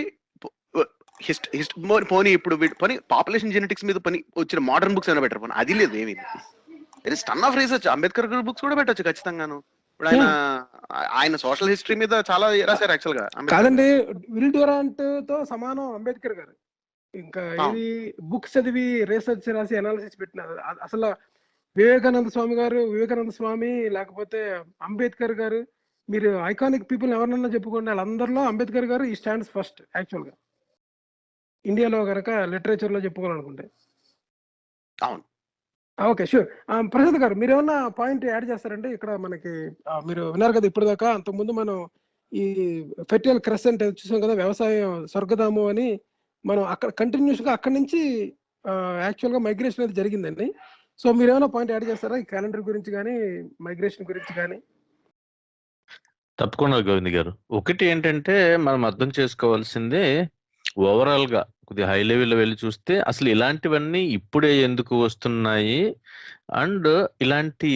పోనీ ఇప్పుడు పాపులేషన్ జెనెటిక్స్ మీద వచ్చిన మోడర్న్ బుక్స్ ఏమైనా బెటర్ పోనీ అది లేదు. ఏమి ton of research Ambedkar books కూడా పెట్టచ్చు ఖచ్చితంగాను. ఇప్పుడు ఆయన సోషల్ హిస్టరీ మీద చాలా రాశారు యాక్చువల్ గా. కాదండి, విల్ డ్యూరాంట్ తో సమానం అంబేద్కర్ గారు. ఇంకా ఇది బుక్స్ చదివి రీసెర్చ్ రాసి అనాలిసిస్ పెట్టినారు. అసలు వివేకానంద స్వామి లేకపోతే అంబేద్కర్ గారు, మీరు ఐకానిక్ పీపుల్ ఎవరినన్నా చెప్పుకోండి, వాళ్ళందరిలో అంబేద్కర్ గారు ఈ స్టాండ్స్ ఫస్ట్ యాక్చువల్ గా ఇండియాలో కనుక లిటరేచర్ లో చెప్పుకోవాలనుకుంటే. అవును, ఓకే, షూర్. ప్రసాద్ గారు మీరు ఏమన్నా పాయింట్ యాడ్ చేస్తారంటే ఇక్కడ మనకి మీరు విన్నారు కదా ఇప్పుడు దాకా. అంతకుముందు మనం ఈ ఫెర్టైల్ క్రెసెంట్ చూసాం కదా, వ్యవసాయం స్వర్గధామం అని. మనం అక్కడ కంటిన్యూస్ గా అక్కడి నుంచి యాక్చువల్ గా మైగ్రేషన్ అనేది జరిగిందండి. సో మీరు ఏమైనా పాయింట్ యాడ్ చేస్తారా ఈ క్యాలెండర్ గురించి కానీ మైగ్రేషన్ గురించి కానీ? తప్పకుండా గోవింద్ గారు. ఒకటి ఏంటంటే మనం అర్థం చేసుకోవాల్సిందే, ఓవరాల్ గా కొద్దిగా హై లెవెల్లో వెళ్ళి చూస్తే అసలు ఇలాంటివన్నీ ఇప్పుడే ఎందుకు వస్తున్నాయి, అండ్ ఇలాంటి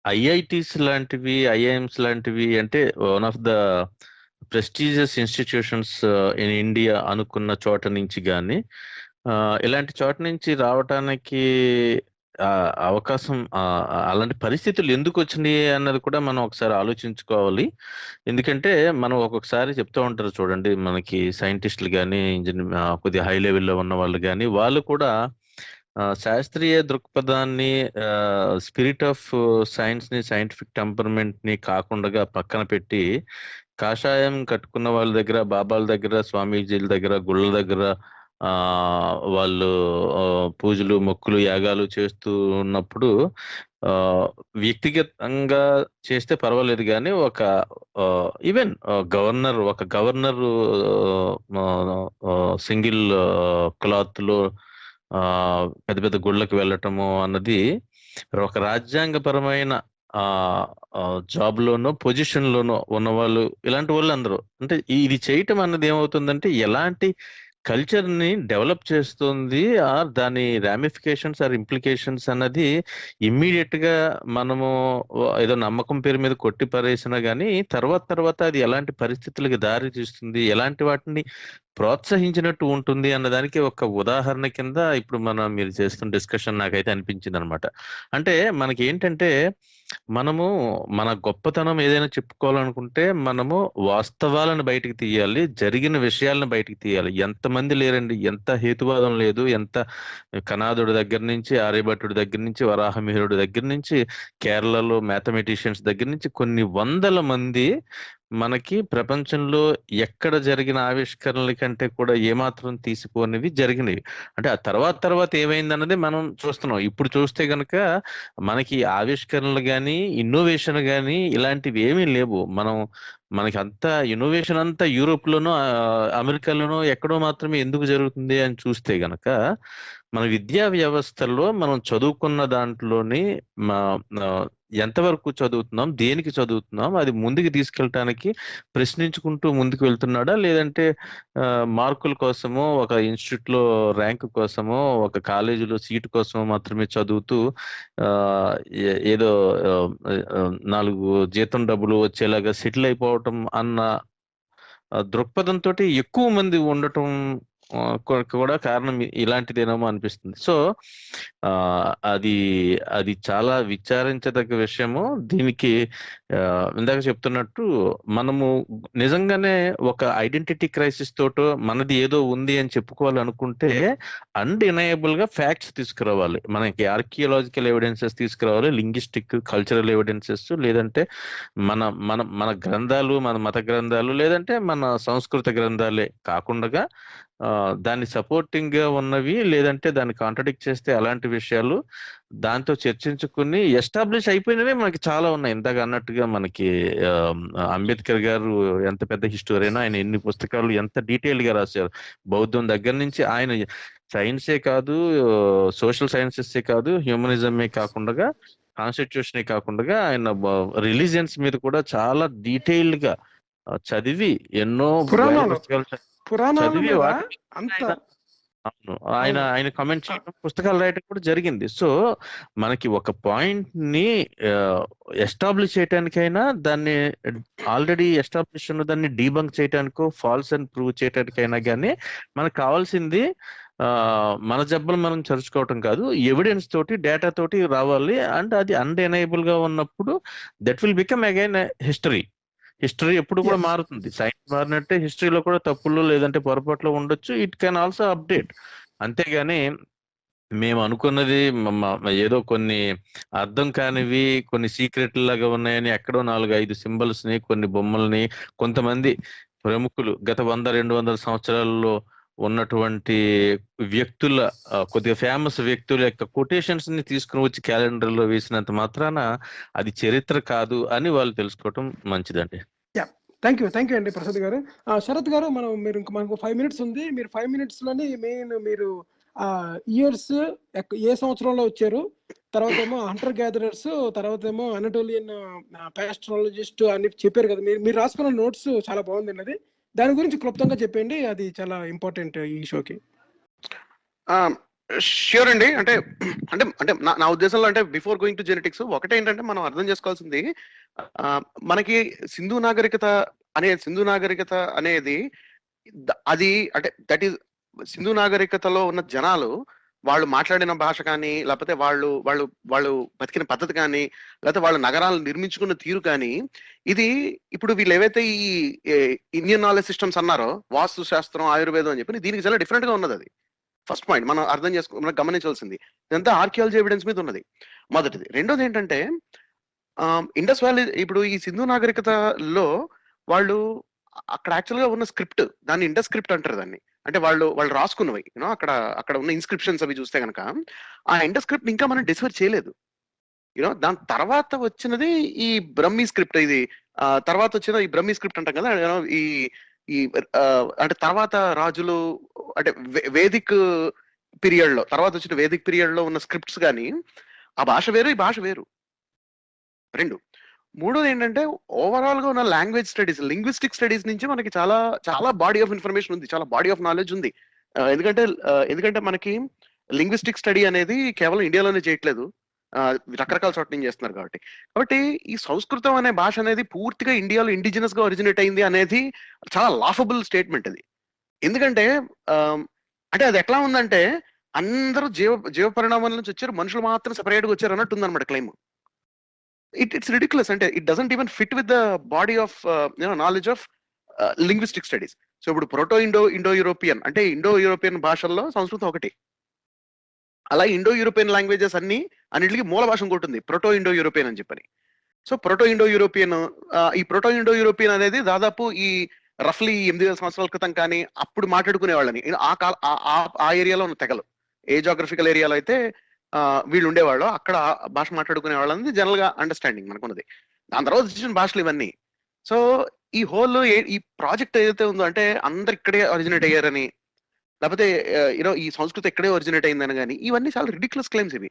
ఐఐటీస్ లాంటివి ఐఐఎంస్ లాంటివి అంటే one of the prestigious institutions in India అనుకున్న చోట నుంచి కానీ ఇలాంటి చోట నుంచి రావటానికి అవకాశం అలాంటి పరిస్థితులు ఎందుకు వచ్చినాయి అన్నది కూడా మనం ఒకసారి ఆలోచించుకోవాలి. ఎందుకంటే మనం ఒక్కొక్కసారి చెప్తూ ఉంటారు చూడండి, మనకి సైంటిస్టులు కానీ కొద్దిగా హై లెవెల్లో ఉన్న వాళ్ళు కానీ వాళ్ళు కూడా శాస్త్రీయ దృక్పథాన్ని, స్పిరిట్ ఆఫ్ సైన్స్ ని, సైంటిఫిక్ టెంపర్మెంట్ ని కాకుండా పక్కన పెట్టి కాషాయం కట్టుకున్న వాళ్ళ దగ్గర, బాబాల దగ్గర, స్వామీజీల దగ్గర, గుళ్ళ దగ్గర వాళ్ళు పూజలు, మొక్కులు, యాగాలు చేస్తూ ఉన్నప్పుడు వ్యక్తిగతంగా చేస్తే పర్వాలేదు కానీ ఈవెన్ గవర్నర్ సింగిల్ క్లాత్ లో పెద్ద పెద్ద గుళ్ళకి వెళ్ళటము అన్నది ఒక రాజ్యాంగపరమైన జాబ్ లోనో పొజిషన్ లోనో ఉన్న వాళ్ళు, ఇలాంటి వాళ్ళు అందరూ అంటే ఇది చేయటం అన్నది ఏమవుతుందంటే ఎలాంటి కల్చర్ ని డెవలప్ చేస్తుంది, దాని రామిఫికేషన్స్ ఇంప్లికేషన్స్ అన్నది ఇమ్మీడియట్ గా మనము ఏదో నమ్మకం పేరు మీద కొట్టి పారేసినా గానీ తర్వాత అది ఎలాంటి పరిస్థితులకు దారి తీస్తుంది, ఎలాంటి వాటిని ప్రోత్సహించినట్టు ఉంటుంది అన్నదానికి ఒక ఉదాహరణ కింద ఇప్పుడు మీరు చేస్తున్న డిస్కషన్ నాకైతే అనిపించింది అనమాట. అంటే మనకి ఏంటంటే మనము మన గొప్పతనం ఏదైనా చెప్పుకోవాలనుకుంటే మనము వాస్తవాలను బయటికి తీయాలి, జరిగిన విషయాలను బయటికి తీయాలి. ఎంతమంది లేరండి, ఎంత హేతువాదం లేదు, ఎంత కనాదుడి దగ్గర నుంచి, ఆర్యభట్టుడి దగ్గర నుంచి, వరాహమిహిరుడి దగ్గర నుంచి, కేరళలో మ్యాథమెటిషియన్స్ దగ్గర నుంచి కొన్ని వందల మంది మనకి ప్రపంచంలో ఎక్కడ జరిగిన ఆవిష్కరణల కంటే కూడా ఏమాత్రం తీసిపోనివి జరిగినవి. అంటే ఆ తర్వాత ఏమైంది అన్నది మనం చూస్తున్నాం. ఇప్పుడు చూస్తే గనక మనకి ఆవిష్కరణలు కానీ, ఇన్నోవేషన్ కానీ ఇలాంటివి ఏమీ లేవు. మనకి అంతా ఇన్నోవేషన్ అంతా యూరోప్ లోనో, అమెరికాలోనో ఎక్కడో మాత్రమే ఎందుకు జరుగుతుంది అని చూస్తే గనక మన విద్యా వ్యవస్థలో మనం చదువుకున్న దాంట్లోని ఎంతవరకు చదువుతున్నాం, దేనికి చదువుతున్నాం, అది ముందుకు తీసుకెళ్ళటానికి ప్రశ్నించుకుంటూ ముందుకు వెళ్తున్నాడా, లేదంటే మార్కుల కోసమో, ఒక ఇన్స్టిట్యూట్ లో ర్యాంక్ కోసమో, ఒక కాలేజీలో సీటు కోసమో మాత్రమే చదువుతూ ఏదో 4 జీతం డబ్బులు వచ్చేలాగా సెటిల్ అయిపోవటం అన్న దృక్పథంతో ఎక్కువ మంది ఉండటం కూడా కారణం ఇలాంటిదేనేమో అనిపిస్తుంది. సో అది చాలా విచారించదగ్గ విషయము. దీనికి ఇందాక చెప్తున్నట్టు మనము నిజంగానే ఒక ఐడెంటిటీ క్రైసిస్ తోటో మనది ఏదో ఉంది అని చెప్పుకోవాలనుకుంటే అన్డినయబుల్ గా ఫ్యాక్ట్స్ తీసుకురావాలి. మనకి ఆర్కియాలజికల్ ఎవిడెన్సెస్ తీసుకురావాలి, లింగ్విస్టిక్ కల్చరల్ ఎవిడెన్సెస్, లేదంటే మన మన మన గ్రంథాలు, మన మత గ్రంథాలు, లేదంటే మన సంస్కృత గ్రంథాలే కాకుండా దాన్ని సపోర్టింగ్ గా ఉన్నవి, లేదంటే దాన్ని కాంట్రడిక్ట్ చేస్తే అలాంటి విషయాలు దాంతో చర్చించుకుని ఎస్టాబ్లిష్ అయిపోయినవే మనకి చాలా ఉన్నాయి. ఇందాక అన్నట్టుగా మనకి అంబేద్కర్ గారు ఎంత పెద్ద హిస్టోరియన్, ఆయన ఎన్ని పుస్తకాలు ఎంత డీటెయిల్ గా రాశారు. బౌద్ధం దగ్గర నుంచి ఆయన సైన్సే కాదు, సోషల్ సైన్సెస్ కాదు, హ్యూమనిజమే కాకుండా, కాన్స్టిట్యూషనే కాకుండా ఆయన రిలీజియన్స్ మీద కూడా చాలా డీటెయిల్డ్ గా చదివి ఎన్నో పుస్తకాలు చదివి ఆయన కమెంట్ చేయడం, పుస్తకాలు రాయటం కూడా జరిగింది. సో మనకి ఒక పాయింట్ ని ఎస్టాబ్లిష్ చేయడానికైనా, దాన్ని ఆల్రెడీ ఎస్టాబ్లిష్ ఉన్న దాన్ని డీబంక్ చేయడానికో, ఫాల్స్ అని ప్రూవ్ చేయడానికైనా కానీ మనకు కావాల్సింది మన జబ్బలు మనం చరుచుకోవటం కాదు, ఎవిడెన్స్ తోటి, డేటా తోటి రావాలి. అండ్ అది అన్డెనయబుల్ గా ఉన్నప్పుడు that will become again history. History ఎప్పుడు కూడా మారుతుంది. సైన్స్ మారినట్టే హిస్టరీలో కూడా తప్పులు లేదంటే పొరపాట్లు ఉండొచ్చు. It can also update. అంతేగాని మేము అనుకున్నది ఏదో కొన్ని అర్థం కానివి, కొన్ని సీక్రెట్ లాగా ఉన్నాయని ఎక్కడో 4-5 సింబల్స్ ని, కొన్ని బొమ్మల్ని కొంతమంది ప్రముఖులు గత 100-200 సంవత్సరాల్లో ఉన్నటువంటి వ్యక్తుల, కొద్దిగా ఫేమస్ వ్యక్తుల యొక్క కొటేషన్స్ ని తీసుకుని వచ్చి క్యాలెండర్ లో వేసినంత మాత్రాన అది చరిత్ర కాదు అని వాళ్ళు తెలుసుకోవటం మంచిదండి. థ్యాంక్ యూ అండి ప్రసాద్ గారు. శరత్ గారు, మనకు 5 minutes ఉంది. మీరు 5 minutes లోని మీరు ఇయర్స్ ఏ సంవత్సరంలో వచ్చారు, తర్వాత ఏమో హంటర్ గ్యాదరర్స్, తర్వాత ఏమో అనటోలియన్ పాస్ట్రాలజిస్ట్ అని చెప్పారు కదా. మీరు రాసుకున్న నోట్స్ చాలా బాగుందండి. అది దాని గురించి క్లుప్తంగా చెప్పండి, అది చాలా ఇంపార్టెంట్ ఈ షోకి. ష్యూర్ అండి. అంటే అంటే అంటే నా ఉద్దేశంలో అంటే బిఫోర్ గోయింగ్ టు జెనెటిక్స్ ఒకటేంటంటే మనం అర్థం చేసుకోవాల్సింది, మనకి సింధు నాగరికత అనేది అది అంటే దట్ ఈస్ సింధు నాగరికతలో ఉన్న జనాలు, వాళ్ళు మాట్లాడిన భాష కానీ, లేకపోతే వాళ్ళు బతికిన పద్ధతి కానీ, లేకపోతే వాళ్ళ నగరాలను నిర్మించుకున్న తీరు కానీ, ఇది ఇప్పుడు వీళ్ళు ఏవైతే ఈ ఇండియన్ నాలెడ్జ్ సిస్టమ్స్ అన్నారో, వాస్తు శాస్త్రం, ఆయుర్వేదం అని చెప్పి, దీనికి చాలా డిఫరెంట్ గా ఉన్నది. అది ఫస్ట్ పాయింట్ మనం మనం గమనించాల్సింది. ఇదంతా ఆర్కియాలజీ ఎవిడెన్స్ మీద ఉన్నది, మొదటిది. రెండోది ఏంటంటే ఇండస్ వ్యాలీ, ఇప్పుడు ఈ సింధు నాగరికతలో వాళ్ళు అక్కడ యాక్చువల్ గా ఉన్న స్క్రిప్ట్, దాన్ని ఇంటర్ స్క్రిప్ట్ అంటారు దాన్ని. అంటే వాళ్ళు రాసుకున్నవి యూనో అక్కడ ఉన్న ఇన్స్క్రిప్షన్స్ అవి చూస్తే కనుక ఆ ఇంటర్ స్క్రిప్ట్ ఇంకా మనం డిస్కవర్ చేయలేదు. యూనో దాని తర్వాత వచ్చినది ఈ బ్రహ్మీ స్క్రిప్ట్. ఇది తర్వాత వచ్చిన ఈ బ్రహ్మీ స్క్రిప్ట్ అంటాం కదా. యూనో ఈ ఈ అంటే తర్వాత రాజులు అంటే వేదిక్ పీరియడ్ లో, తర్వాత వచ్చిన వేదిక్ పీరియడ్ లో ఉన్న స్క్రిప్ట్స్ కానీ ఆ భాష వేరు, ఈ భాష వేరు, రెండు. మూడోది ఏంటంటే ఓవరాల్ గా ఉన్న లాంగ్వేజ్ స్టడీస్, లింగ్విస్టిక్ స్టడీస్ నుంచి మనకి చాలా చాలా బాడీ ఆఫ్ ఇన్ఫర్మేషన్ ఉంది, చాలా బాడీ ఆఫ్ నాలెడ్జ్ ఉంది. ఎందుకంటే మనకి లింగ్విస్టిక్ స్టడీ అనేది కేవలం ఇండియాలోనే చేయట్లేదు, రకరకాల చోట్ల నుంచి చేస్తున్నారు కాబట్టి ఈ సంస్కృతం అనే భాష అనేది పూర్తిగా ఇండియాలో ఇండిజినస్ గా ఒరిజినేట్ అయింది అనేది చాలా లాఫబుల్ స్టేట్మెంట్ అది. ఎందుకంటే అంటే అది ఎట్లా ఉందంటే అందరూ జీవ పరిణామాల నుంచి వచ్చారు, మనుషులు మాత్రం సెపరేట్ గా వచ్చారు అన్నట్టు ఉందన్నమాట క్లెయిమ్. It's ridiculous. అంటే it doesn't even fit with the body of knowledge of linguistic studies. So ఇప్పుడు ప్రోటో ఇండో యూరోపియన్ అంటే ఇండో యూరోపియన్ భాషల్లో సంస్కృతం ఒకటి. అలా ఇండో యూరోపియన్ లాంగ్వేజెస్ అన్నిటికీ మూల భాష ఇంకోటి ప్రోటో ఇండో యూరోపియన్ అని చెప్పని. సో ప్రోటో ఇండో యూరోపియన్, ఈ ప్రోటో ఇండో యూరోపియన్ అనేది దాదాపు ఈ రఫ్లీ 8,000 సంవత్సరాల క్రితం కానీ అప్పుడు మాట్లాడుకునే వాళ్ళని, ఆ ఏరియాలో ఉన్న తెగలు, ఏ జాగ్రఫికల్ ఏరియాలో అయితే వీళ్ళు ఉండేవాళ్ళు అక్కడ భాష మాట్లాడుకునే వాళ్ళని జనరల్ గా అండర్స్టాండింగ్ మనకున్నది. దాని తర్వాత వచ్చిన భాషలు ఇవన్నీ. సో ఈ హోల్ ఈ ప్రాజెక్ట్ ఏదైతే ఉందో అంటే అందరు ఇక్కడే ఒరిజినేట్ అయ్యారని, లేకపోతే యూనో ఈ సంస్కృతి ఎక్కడే ఒరిజినేట్ అయిందని కానీ, ఇవన్నీ చాలా రిడిక్యులస్ క్లెయిమ్స్ ఇవి.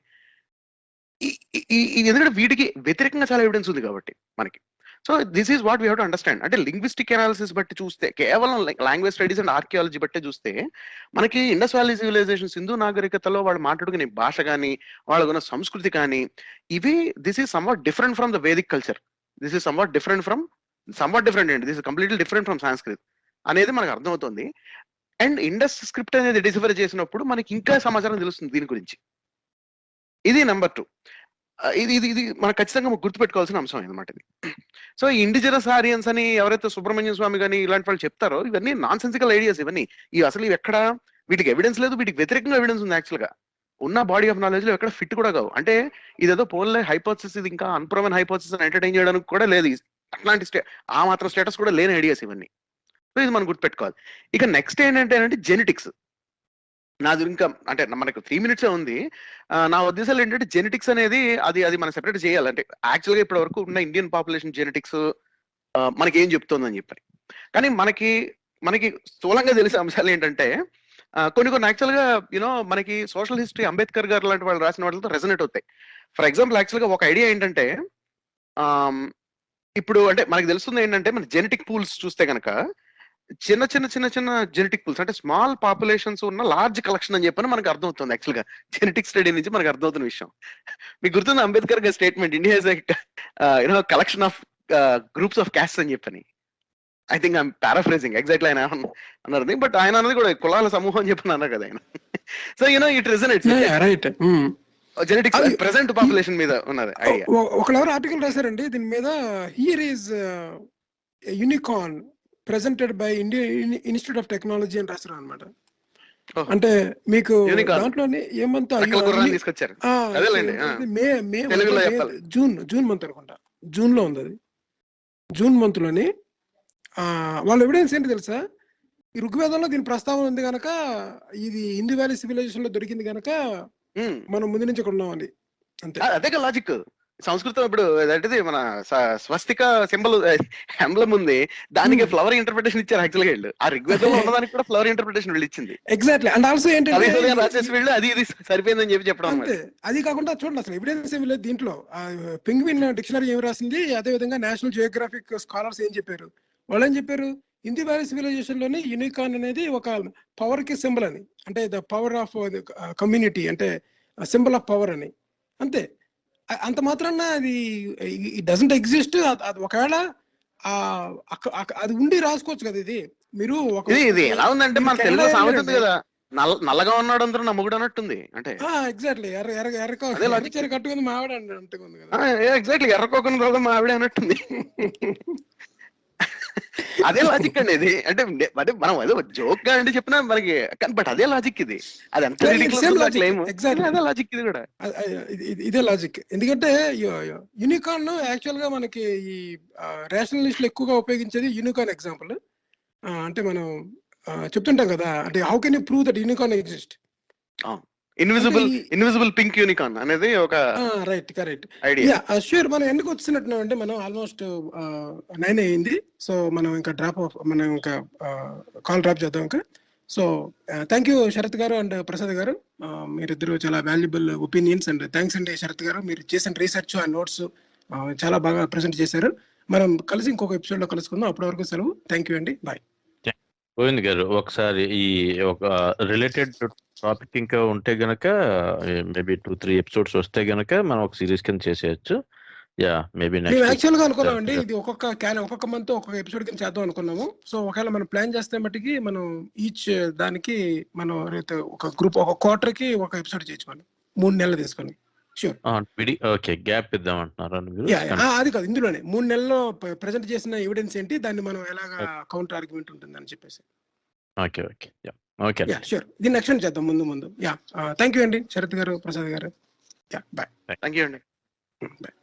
ఎందుకంటే వీటికి వ్యతిరేకంగా చాలా ఎవిడెన్స్ ఉంది కాబట్టి మనకి. So this is what we have to understand. అంటే లింగ్విస్టిక్ అనాలిసిస్ బట్టి చూస్తే, కేవలం లాంగ్వేజ్ స్టడీస్ అండ్ ఆర్కియాలజీ బట్టి చూస్తే మనకి ఇండస్ వ్యాలీ సివిలైజేషన్, సింధు నాగరికతలో వాళ్ళు మాట్లాడుకునే భాష కానీ వాళ్ళకున్న సంస్కృతి కానీ ఇవి this is somewhat different from the Vedic culture. This is somewhat different అండి. This is completely different from Sanskrit అనేది మనకు అర్థమవుతుంది. అండ్ ఇండస్ స్క్రిప్ట్ అనేది డిసిఫర్ చేసినప్పుడు మనకి ఇంకా సమాచారం తెలుస్తుంది దీని గురించి. ఇది నెంబర్ 2. ఇది మనకు ఖచ్చితంగా గుర్తుపెట్టుకోవాల్సిన అంశం అనమాట ఇది. సో ఈ ఇండిజినస్ ఆరియన్స్ అని ఎవరైతే సుబ్రహ్మణ్యం స్వామి కానీ ఇలాంటి వాళ్ళు చెప్తారో ఇవన్నీ నాన్ సెన్సికల్ ఐడియాస్ ఇవన్నీ. ఇవి ఎక్కడ వీటికి ఎవిడెన్స్ లేదు, వీటికి వ్యతిరేకంగా ఎవిడెన్స్ ఉంది. యాక్చువల్ గా ఉన్న బాడీ ఆఫ్ నాలెడ్జ్ లో ఎక్కడ ఫిట్ కూడా కావు. అంటే ఇదేదో పోన్లే హైపోథసిస్, ఇది ఇంకా అన్ప్రూవెన్ హైపోథసిస్ ఎంటర్టైన్ చేయడానికి కూడా లేదు. అట్లాంటి ఆ మాత్రం స్టేటస్ కూడా లేని ఐడియాస్ ఇవన్నీ. సో ఇది మనం గుర్తుపెట్టుకోవాలి. ఇక నెక్స్ట్ ఏంటంటే జెనెటిక్స్. నాది ఇంకా అంటే మనకు 3 minutes ఉంది. నా ఉద్దేశాలు ఏంటంటే జెనెటిక్స్ అనేది అది మనం సెపరేట్ చేయాలి. అంటే యాక్చువల్గా ఇప్పటి వరకు ఉన్న ఇండియన్ పాపులేషన్ జెనెటిక్స్ మనకి ఏం చెప్తుందని చెప్పని, కానీ మనకి స్థూలంగా తెలిసే అంశాలు ఏంటంటే కొన్ని యాక్చువల్గా యూనో మనకి సోషల్ హిస్టరీ అంబేద్కర్ గారు లాంటి వాళ్ళు రాసిన వాటితో రెజనేట్ అవుతాయి. ఫర్ ఎగ్జాంపుల్ యాక్చువల్గా ఒక ఐడియా ఏంటంటే ఇప్పుడు అంటే మనకి తెలుస్తుంది ఏంటంటే మన జెనెటిక్ పూల్స్ చూస్తే కనుక చిన్న జెనెటిక్ పూల్స్ అంటే స్మాల్ పాపులేషన్స్ ఉన్న లార్జ్ కలెక్షన్ అని చెప్పని మనకు అర్థమవుతుంది. యాక్చువల్ గా జెనెటిక్ స్టడీ నుంచి మనకు అర్థమవుతున్న విషయం. మీకు గుర్తుంది అంబేద్కర్ గారి statement, India is you know collection of groups of caste అని చెప్పని. I think I'm paraphrasing exactly ఆయన అన్నది, బట్ ఆయన అన్నది కూడా కులాల సమూహం అని చెప్పని అన్నారు కదా ఆయన. So you know it resonates right. Genetics present population మీద ఉన్నది ఐడియా. ఒకళ్ళెవరు ఆర్టికల్ రాశారండి దీని మీద, here is unicorn presented by Indian Institute of Technology అని రాశారు అనమాట. అంటే మీకు దాంట్లోనే ఏమంతా తీసుకొచ్చారు జూన్ మంత్ అనుకుంటా, జూన్ లో ఉంది అది. జూన్ మంత్ లోని వాళ్ళ ఎవిడెన్స్ ఏంటి తెలుసా, ఈ ఋగ్వేదంలో దీని ప్రస్తావన ఉంది కనుక, ఇది హిందూ వ్యాలీ సివిలైజేషన్ లో దొరికింది కనుక మనం ముందు నుంచి కొన్నామని. అంతే, అదే లాజిక్. సంస్కృతం ఇప్పుడు అంటే మన స్వస్తిక సింబల్ ఎంబ్లం ఉంది, దానికి ఫ్లవర్ ఇంటర్ప్రిటేషన్ ఇచ్చారు యాక్చువల్గా వీళ్ళు. ఆ ఋగ్వేదంలో ఉన్నదానికి కూడా ఫ్లవర్ ఇంటర్ప్రిటేషన్ వీళ్ళు ఇచ్చింది. ఎగ్జాక్ట్లీ. అండ్ ఆల్సో ఏంటంటే రాసేసి వీళ్ళు అది సరిపోయిందని చెప్పడం. అంతే. అది కాకుండా చూడండి అసలు ఎవిడెన్స్ ఏమి లేదు దీంట్లో. పెంగ్విన్ డిక్షనరీ ఏమి రాసింది, అదే విధంగా నేషనల్ జియోగ్రాఫిక్ స్కాలర్స్ ఏం చెప్పారు, వాళ్ళు ఏం చెప్పారు, హిందూ వ్యాలీ సివిలైజేషన్ లోని యూనికార్న్ అనేది ఒక పవర్ కి సింబల్ అని, అంటే ద పవర్ ఆఫ్ కమ్యూనిటీ, అంటే సింబల్ ఆఫ్ పవర్ అని. అంతే. అంత మాత్రాన అది డజంట్ ఎగ్జిస్ట్. అది ఒకవేళ అది ఉండి రాసుకోవచ్చు కదా. ఇది మీరు ఇది ఎలా ఉందంటే మన తెలుగులో సామెత ఉంది కదా, నల్లగా ఉన్నాడు అందరూ నమ్మగుడు అన్నట్టుంది. అంటే ఎగ్జాక్ట్లీ కట్టుకుంది మా ఆవిడ అంటుంది కదా. ఎగ్జాక్ట్లీ ఎర్రకోకుండా మా ఆవిడ అన్నట్టుంది. అదే లాజిక్ అండి ఇది. అంటే అంటే మనం ఏదో జోక్ గా అంటే చెప్పినా మనకి, బట్ అదే లాజిక్ ఇది. అది ఎంత Same ridiculous logic, claim, exactly. అదే లాజిక్ ఇది కూడా. ఇదే లాజిక్. ఎందుకంటే యూనికార్న్ యాక్చువల్ గా మనకి ఈ రేషనలిస్ట్ లో ఎక్కువగా ఉపయోగించేది యూనికార్న్ ఎగ్జాంపుల్. అంటే మనం చెప్తుంటాం కదా, అంటే how can you prove that unicorn exist. Invisible pink unicorn అనేది ఒక రైట్, కరెక్ట్. ఐడియా. షూర్. మనం ఎందుకు వచ్చినట్టు అంటే మనం ఆల్మోస్ట్ 9 అయింది. సో మనం ఇంకా మనం ఇంకా కాల్ డ్రాప్ చేద్దాం ఇంకా. సో థ్యాంక్ యూ శరత్ గారు అండ్ ప్రసాద్ గారు. మీరిద్దరు చాలా వాల్యుబుల్ ఒపీనియన్స్. అండ్ థ్యాంక్స్ అండి శరత్ గారు, మీరు చేసిన రీసెర్చ్ అండ్ నోట్స్ చాలా బాగా ప్రెజెంట్ చేశారు. మనం కలిసి ఇంకొక ఎపిసోడ్ లో కలుసుకుందాం. అప్పటి వరకు సెలవు. థ్యాంక్ యూ అండి. బాయ్. గోవింద్ గారు, ఒకసారి ఈ ఒక రిలేటెడ్ టాపిక్ ఇంకా ఉంటే గనక మేబీ 2-3 ఎపిసోడ్స్ వస్తే గనక మనం ఒక సిరీస్ కింద చేసేయచ్చు. యా, మేబీ మేము యాక్చువల్ గా అనుకున్నామండి ఇది ఒక్కొక్క మంత్ ఒక్కొక్క ఎపిసోడ్ కింద చేద్దాం అనుకున్నాము. సో ఒకవేళ మనం ప్లాన్ చేస్తే మట్టికి మనం ఈచ్ దానికి మనం ఒక గ్రూప్ ఒక క్వార్టర్ కి ఒక ఎపిసోడ్ చేయొచ్చు. మనం 3 నెలలు తీసుకొని. షూర్. ఓకే, గ్యాప్ ఇద్దాం అంటున్నారా మీరు? అది కాదు, ఇందులోనే 3 నెలల్లో ప్రెజెంట్ చేసిన ఎవిడెన్స్ ఏంటి, దాన్ని మనం ఎలాగా కౌంటర్ ఆర్గ్యుమెంట్ ఉంటుందని చెప్పేసి. Okay okay okay, sure. దీన్ని ఎక్స్టెండ్ చేద్దాం ముందు. థ్యాంక్ యూ అండి శరత్ గారు, ప్రసాద్ గారు. బాయ్. థ్యాంక్ యూ అండి. బాయ్.